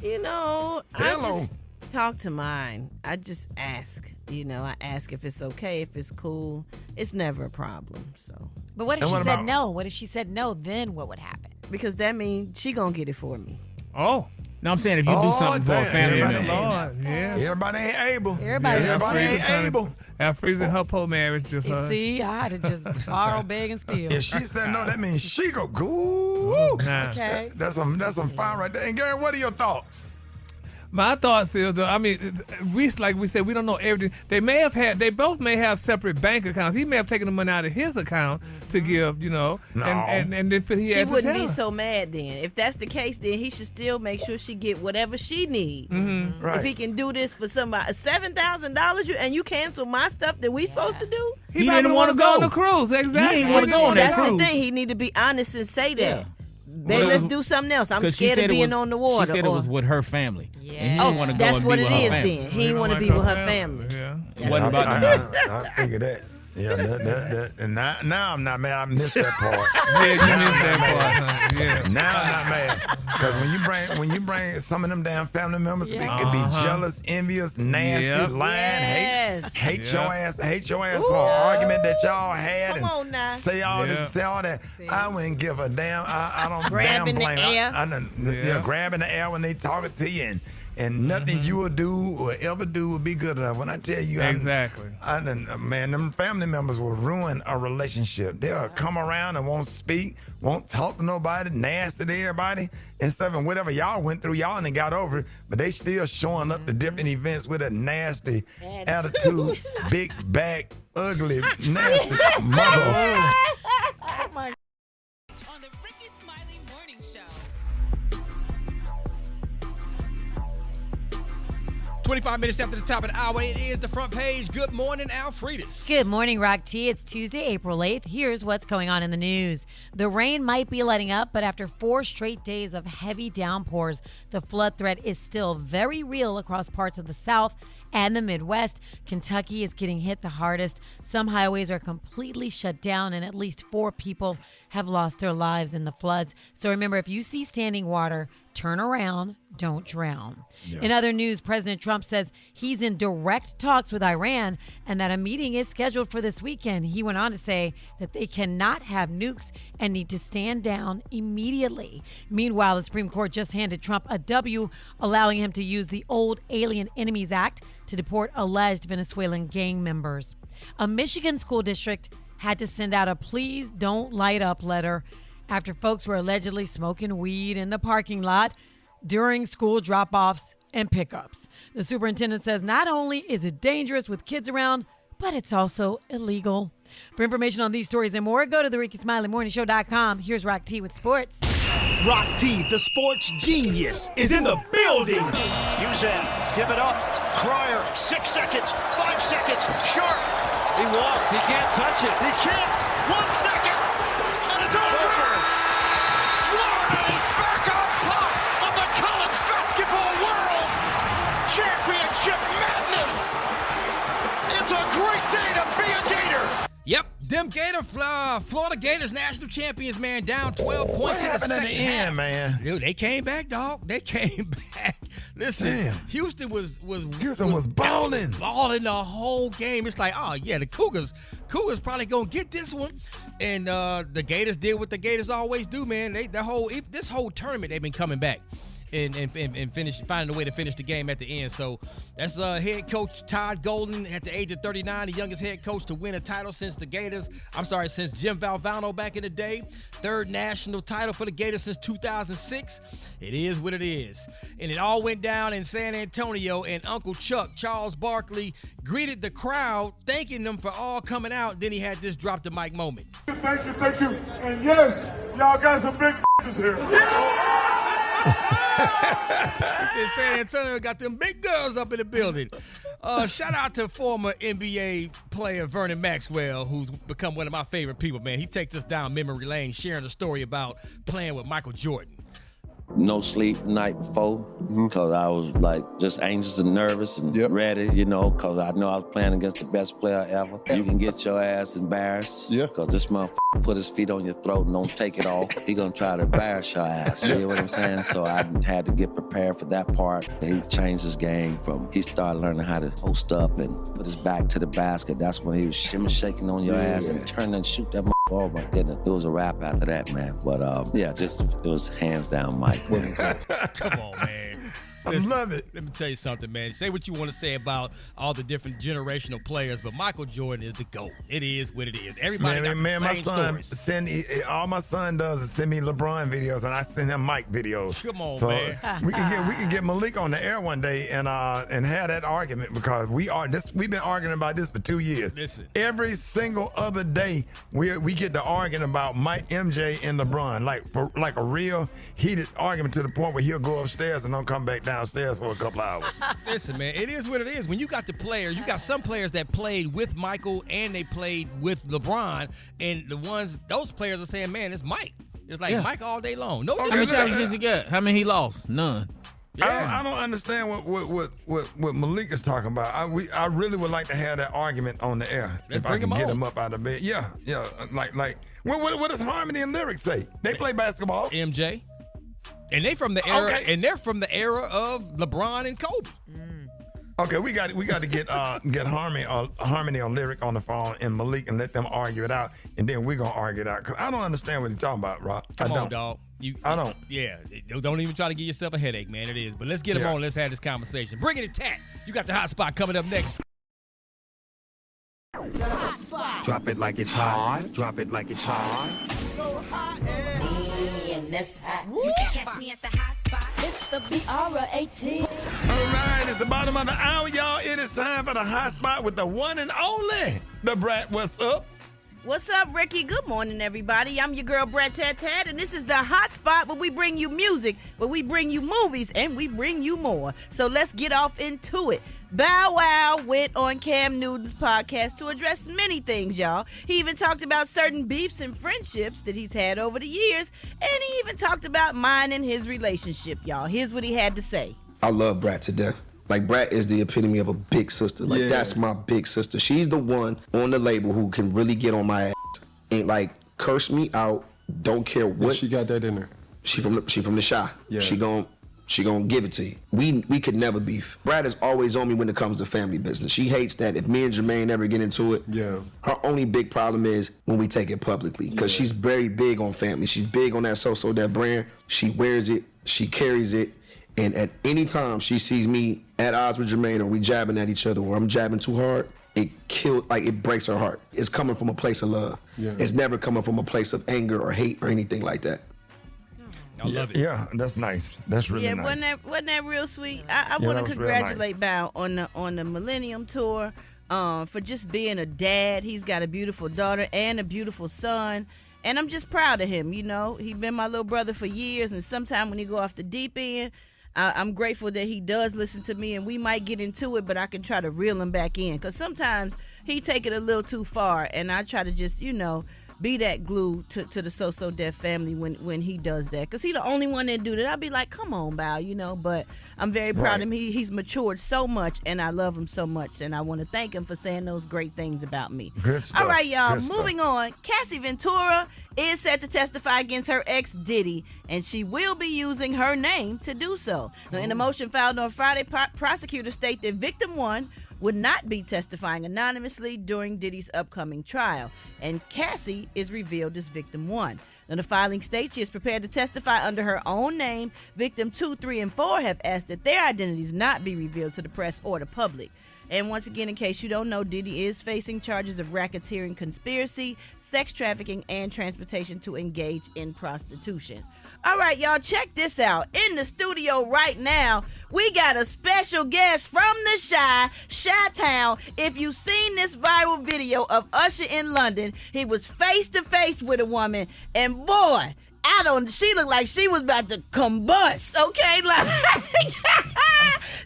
[SPEAKER 10] I just talk to mine. I just ask. I ask if it's okay, if it's cool. It's never a problem. So.
[SPEAKER 6] But what if she said no? What if she said no? Then what would happen?
[SPEAKER 10] Because that means she gonna get it for me.
[SPEAKER 16] Oh.
[SPEAKER 14] No, I'm saying if you do something for a family member.
[SPEAKER 2] Everybody ain't able.
[SPEAKER 6] Everybody
[SPEAKER 2] ain't able.
[SPEAKER 16] After freezing her poor marriage, just her.
[SPEAKER 6] See, I had to just borrow, beg, and steal.
[SPEAKER 2] If she said no, that means she go go.
[SPEAKER 6] Okay.
[SPEAKER 2] That's some fire right there. And Gary, what are your thoughts?
[SPEAKER 16] My thoughts is, like we said, we don't know everything. They both may have separate bank accounts. He may have taken the money out of his account to give,
[SPEAKER 2] No.
[SPEAKER 16] and then he had to tell her.
[SPEAKER 10] She wouldn't be so mad then. If that's the case, then he should still make sure she get whatever she needs.
[SPEAKER 16] Mm-hmm.
[SPEAKER 2] Right.
[SPEAKER 10] If he can do this for somebody, $7,000, and you cancel my stuff that we supposed to do.
[SPEAKER 16] He didn't want to go on the cruise. Exactly.
[SPEAKER 14] He didn't want to go on that cruise.
[SPEAKER 10] That's the thing. He need to be honest and say that. Baby, let's do something else. I'm scared of being on the water.
[SPEAKER 14] She said it was with her family.
[SPEAKER 6] Yeah.
[SPEAKER 14] And he didn't want to go
[SPEAKER 10] that's
[SPEAKER 14] and
[SPEAKER 10] what
[SPEAKER 14] be
[SPEAKER 10] it
[SPEAKER 14] with her
[SPEAKER 10] is
[SPEAKER 14] family.
[SPEAKER 10] then. He didn't want to be with her family.
[SPEAKER 16] Yeah.
[SPEAKER 14] It wasn't about the money.
[SPEAKER 2] I figured that. Yeah, that. And now I'm not mad. I missed that part.
[SPEAKER 16] Yeah, you missed that part. Huh? Yeah.
[SPEAKER 2] Now I'm not mad. Because when you bring some of them damn family members, it could be jealous, envious, nasty, lying, hate your ass for an argument that y'all had.
[SPEAKER 10] Come on now.
[SPEAKER 2] Say all this, say all that. I wouldn't give a damn. I don't
[SPEAKER 10] Grabbing
[SPEAKER 2] damn
[SPEAKER 10] the
[SPEAKER 2] blame.
[SPEAKER 10] air.
[SPEAKER 2] Grabbing the air when they talking to you, and nothing you will do or ever do will be good enough. When I tell you,
[SPEAKER 16] Exactly.
[SPEAKER 2] Man, them family members will ruin a relationship. They'll come around and won't speak, won't talk to nobody, nasty to everybody, and stuff. And whatever y'all went through, y'all ain't got over it, but they still showing up to different events with a nasty attitude, big back, ugly, nasty mother.
[SPEAKER 6] Oh my.
[SPEAKER 3] On the Rickey Smiley Morning Show.
[SPEAKER 9] 25 minutes after the top of the hour, it is the front page. Good morning, Alfredis.
[SPEAKER 6] Good morning, Rock T. It's Tuesday, April 8th. Here's what's going on in the news. The rain might be letting up, but after 4 straight days of heavy downpours, the flood threat is still very real across parts of the South and the Midwest. Kentucky is getting hit the hardest. Some highways are completely shut down, and at least 4 people have lost their lives in the floods. So remember, if you see standing water, turn around, don't drown. Yeah. In other news, President Trump says he's in direct talks with Iran and that a meeting is scheduled for this weekend. He went on to say that they cannot have nukes and need to stand down immediately. Meanwhile, the Supreme Court just handed Trump a W, allowing him to use the old Alien Enemies Act to deport alleged Venezuelan gang members. A Michigan school district had to send out a please don't light up letter after folks were allegedly smoking weed in the parking lot during school drop-offs and pickups. The superintendent says not only is it dangerous with kids around, but it's also illegal. For information on these stories and more, go to the RickySmileyMorningShow.com. Here's Rock T with sports.
[SPEAKER 7] Rock T, the sports genius, is in the building.
[SPEAKER 8] Uzan, give it up. Cryer, 6 seconds, 5 seconds, sharp. He walked, he can't touch it. He can't. 1 second, and it's over. Florida is back on top of the college basketball world. Championship madness. It's a great day to be a Gator.
[SPEAKER 9] Yep, them Florida Gators national champions, man, down 12 points in the second
[SPEAKER 2] at the end, man?
[SPEAKER 9] Dude, they came back, dog. They came back. Listen, Houston was
[SPEAKER 2] balling
[SPEAKER 9] the whole game. It's like, oh yeah, the Cougars probably gonna get this one, and the Gators did what the Gators always do, man. This whole tournament they've been coming back and finding a way to finish the game at the end. So that's head coach Todd Golden at the age of 39, the youngest head coach to win a title since Jim Valvano back in the day. 3rd national title for the Gators since 2006. It is what it is. And it all went down in San Antonio, and Uncle Chuck, Charles Barkley, greeted the crowd, thanking them for all coming out. Then he had this drop the mic moment.
[SPEAKER 15] Thank you. And yes, y'all got some big here.
[SPEAKER 9] He said San Antonio got them big girls up in the building. Shout out to former NBA player Vernon Maxwell, who's become one of my favorite people, man. He takes us down memory lane, sharing a story about playing with Michael Jordan.
[SPEAKER 1] No sleep the night before because I was like just anxious and nervous and ready, because I know I was playing against the best player ever. You can get your ass embarrassed because this motherfucker put his feet on your throat and don't take it off. He gonna try to embarrass your ass, you know what I'm saying? So I had to get prepared for that part. He changed his game he started learning how to post up and put his back to the basket. That's when he was shaking on your ass and turn and shoot that motherfucker. Oh my goodness, it was a wrap after that, man. But it was hands down Mike.
[SPEAKER 9] Come on, man.
[SPEAKER 2] I love it.
[SPEAKER 9] Let me tell you something, man. Say what you want to say about all the different generational players, but Michael Jordan is the GOAT. It is what it is. Everybody got the same stories.
[SPEAKER 2] All my son does is send me LeBron videos, and I send him Mike videos.
[SPEAKER 9] Come on,
[SPEAKER 2] so
[SPEAKER 9] man.
[SPEAKER 2] we can get Malik on the air one day and have that argument because we've been arguing about this for 2 years.
[SPEAKER 9] Listen.
[SPEAKER 2] Every single other day we get to arguing about Mike, MJ, and LeBron, like a real heated argument to the point where he'll go upstairs and don't come back downstairs for a couple hours.
[SPEAKER 9] Listen, man, it is what it is. When you got the players, you got some players that played with Michael and they played with LeBron, and those players are saying, man, it's Mike. It's like Mike all day long. No,
[SPEAKER 14] how many championships he got? How many he lost? None.
[SPEAKER 2] Yeah. I don't understand what Malik is talking about. I really would like to have that argument on the air.
[SPEAKER 9] Let's
[SPEAKER 2] if I can
[SPEAKER 9] bring
[SPEAKER 2] get
[SPEAKER 9] him
[SPEAKER 2] him up out of bed. Yeah. Like what does Harmony and Lyric say? They play basketball.
[SPEAKER 9] MJ. And they from the era, and they're from the era of LeBron and Kobe.
[SPEAKER 2] Okay, we got to get Harmony or Lyric on the phone and Malik and let them argue it out, and then we're gonna argue it out. Cause I don't understand what he's talking about, Rob.
[SPEAKER 9] Come on, dog.
[SPEAKER 2] I don't.
[SPEAKER 9] Yeah, don't even try to give yourself a headache, man. It is. But let's get him on. Let's have this conversation. Bring it to Tat. You got the hot spot coming up next.
[SPEAKER 12] The hot spot.
[SPEAKER 7] Drop it like it's hot. Drop it like it's hot.
[SPEAKER 12] So hot and that's hot. You can catch me at the hot spot. It's the BR18.
[SPEAKER 2] All right, it's the bottom of the hour, y'all. It is time for the hot spot with the one and only, the Brat. What's up?
[SPEAKER 10] What's up, Ricky? Good morning, everybody. I'm your girl, Brat Tat, and this is the hot spot where we bring you music, where we bring you movies, and we bring you more. So let's get off into it. Bow Wow went on Cam Newton's podcast to address many things, y'all. He even talked about certain beefs and friendships that he's had over the years, and he even talked about mine and his relationship, y'all. Here's what he had to say.
[SPEAKER 17] I love Brat to death. Like, Brat is the epitome of a big sister. Like, that's my big sister. She's the one on the label who can really get on my ass. Ain't like, curse me out, don't care what.
[SPEAKER 19] She got that in her.
[SPEAKER 17] She from the Shy.
[SPEAKER 19] Yeah.
[SPEAKER 17] She gon' give it to you. We could never beef. Brat is always on me when it comes to family business. She hates that if me and Jermaine ever get into it.
[SPEAKER 19] Yeah.
[SPEAKER 17] Her only big problem is when we take it publicly. Because she's very big on family. She's big on that that brand. She wears it. She carries it. And at any time she sees me at odds with Jermaine or we jabbing at each other or I'm jabbing too hard, it breaks her heart. It's coming from a place of love.
[SPEAKER 19] Yeah.
[SPEAKER 17] It's never coming from a place of anger or hate or anything like that.
[SPEAKER 9] I love it.
[SPEAKER 2] Yeah, that's nice. That's really nice.
[SPEAKER 10] Wasn't that real sweet? I want to congratulate Bow on the Millennium Tour for just being a dad. He's got a beautiful daughter and a beautiful son. And I'm just proud of him, you know. He's been my little brother for years, and sometimes when he go off the deep end, I'm grateful that he does listen to me, and we might get into it, but I can try to reel him back in. Because sometimes he take it a little too far, and I try to just, be that glue to the So Def family when he does that. Because he the only one that do that. I'll be like, come on, Bow, But I'm very proud of him. He's matured so much, and I love him so much, and I want to thank him for saying those great things about me.
[SPEAKER 2] Good stuff.
[SPEAKER 10] All right, y'all,
[SPEAKER 2] Good
[SPEAKER 10] moving on. Cassie Ventura is set to testify against her ex, Diddy, and she will be using her name to do so. Now, in a motion filed on Friday, prosecutors state that victim one would not be testifying anonymously during Diddy's upcoming trial, and Cassie is revealed as victim one. Now, the filing states she is prepared to testify under her own name. Victim 2, 3, and 4 have asked that their identities not be revealed to the press or the public. And once again, in case you don't know, Diddy is facing charges of racketeering, conspiracy, sex trafficking, and transportation to engage in prostitution. All right, y'all, check this out. In the studio right now, we got a special guest from the Chi-Town. If you've seen this viral video of Usher in London, he was face to face with a woman, and boy, she looked like she was about to combust, okay? Like,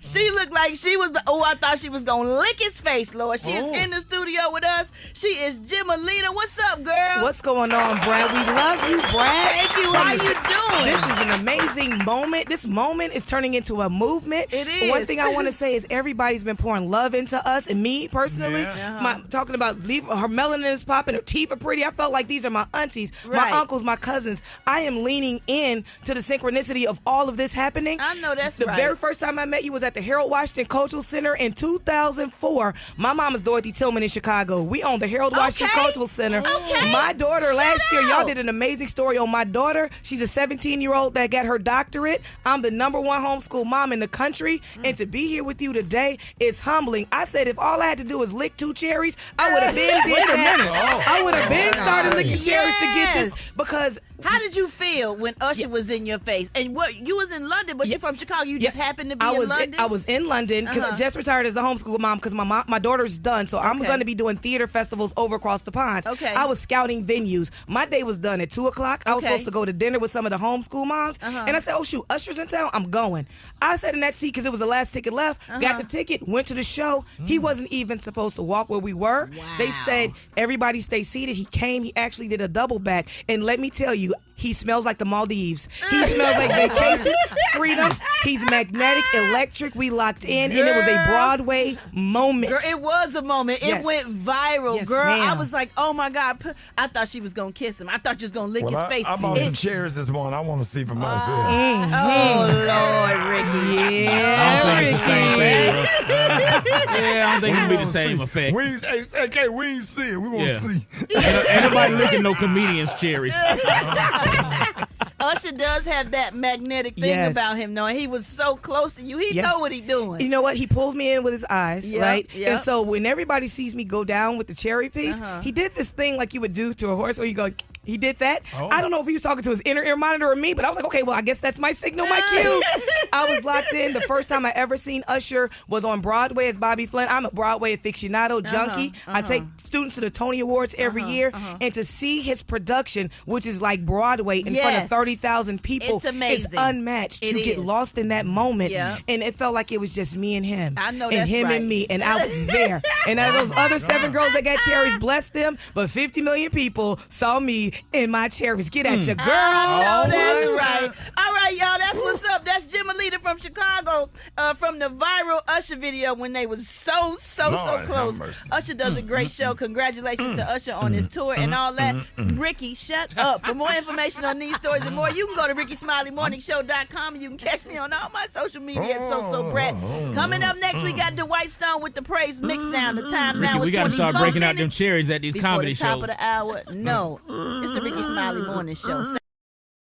[SPEAKER 10] She looked like she was. Oh, I thought she was gonna lick his face, Lord. She is in the studio with us. She is Jimalita. What's up, girl?
[SPEAKER 4] What's going on, Brat? We love you, Brat.
[SPEAKER 10] Thank you. How you doing?
[SPEAKER 4] This is an amazing moment. This moment is turning into a movement.
[SPEAKER 10] It is.
[SPEAKER 4] One thing I want to say is everybody's been pouring love into us and me personally. Talking about her melanin is popping, her teeth are pretty. I felt like these are my aunties, my uncles, my cousins. I am leaning in to the synchronicity of all of this happening.
[SPEAKER 10] I know that's
[SPEAKER 4] the very first time I met you was at the Harold Washington Cultural Center in 2004. My mom is Dorothy Tillman in Chicago. We own the Harold Washington Cultural Center. My daughter last year, y'all did an amazing story on my daughter. She's a 17-year-old that got her doctorate. I'm the #1 homeschool mom in the country, and to be here with you today is humbling. I said if all I had to do was lick 2 cherries, I would have been
[SPEAKER 14] Wait a minute.
[SPEAKER 4] I would have been started licking cherries to get this because.
[SPEAKER 10] How did you feel when Usher was in your face? And what you was in London, but you're from Chicago. You just happened to be in London.
[SPEAKER 4] I was in London because I just retired as a homeschool mom because my daughter's done. So I'm going to be doing theater festivals over across the pond.
[SPEAKER 10] Okay.
[SPEAKER 4] I was scouting venues. My day was done at 2:00. I was supposed to go to dinner with some of the homeschool moms, and I said, "Oh shoot, Usher's in town. I'm going." I sat in that seat because it was the last ticket left. Got the ticket, went to the show. He wasn't even supposed to walk where we were.
[SPEAKER 10] Wow.
[SPEAKER 4] They said everybody stay seated. He came. He actually did a double back, and let me tell you. He smells like the Maldives. He smells like vacation, freedom. He's magnetic, electric. We locked in, and it was a Broadway moment.
[SPEAKER 10] Girl, it was a moment. It went viral,
[SPEAKER 4] Yes,
[SPEAKER 10] girl.
[SPEAKER 4] ma'am.
[SPEAKER 10] I was like, oh, my God. I thought she was going to kiss him. I thought she was going to lick his face.
[SPEAKER 2] I bought some cherries this morning. I want to see for myself.
[SPEAKER 10] Oh, Lord, Ricky.
[SPEAKER 14] I don't think it's the same thing, bro. Yeah, I don't think it'll be the same effect.
[SPEAKER 2] We ain't see it. We want to see.
[SPEAKER 14] Ain't nobody licking no comedian's cherries.
[SPEAKER 10] Usher does have that magnetic thing about him, though. And he was so close to you. He know what he doing.
[SPEAKER 4] You know what? He pulled me in with his eyes, right?
[SPEAKER 10] Yep.
[SPEAKER 4] And so when everybody sees me go down with the cherry piece, he did this thing like you would do to a horse where you go... He did that. I don't know if he was talking to his inner ear monitor or me, but I was like, okay, well, I guess that's my signal, my cue. I was locked in. The first time I ever seen Usher was on Broadway as Bobby Flynn. I'm a Broadway aficionado junkie. I take students to the Tony Awards every year. And to see his production, which is like Broadway in front of 30,000 people,
[SPEAKER 10] it's amazing.
[SPEAKER 4] It's unmatched. You get lost in that moment. And it felt like it was just me and him.
[SPEAKER 10] I know
[SPEAKER 4] and
[SPEAKER 10] that's
[SPEAKER 4] him
[SPEAKER 10] right.
[SPEAKER 4] and me. And I was there. And as those other 7 girls that got cherries, bless them, but 50 million people saw me in my cherries. Get at your girl.
[SPEAKER 10] I know that's right. All right, y'all. That's what's up. That's Jimalita from Chicago from the viral Usher video when they was so close. Usher does a great show. Congratulations to Usher on his tour and all that. Ricky, shut up. For more information on these stories and more, you can go to RickySmileyMorningShow.com and you can catch me on all my social media at So Brat. Coming up next, we got Dwight Stone with the Praise Mixdown. The time now
[SPEAKER 14] Ricky,
[SPEAKER 10] is
[SPEAKER 14] we got to
[SPEAKER 10] 24
[SPEAKER 14] start breaking out them
[SPEAKER 10] minutes
[SPEAKER 14] cherries at these
[SPEAKER 10] before
[SPEAKER 14] comedy
[SPEAKER 10] the top
[SPEAKER 14] shows.
[SPEAKER 10] of the hour. No, it's the Ricky Smiley Morning Show.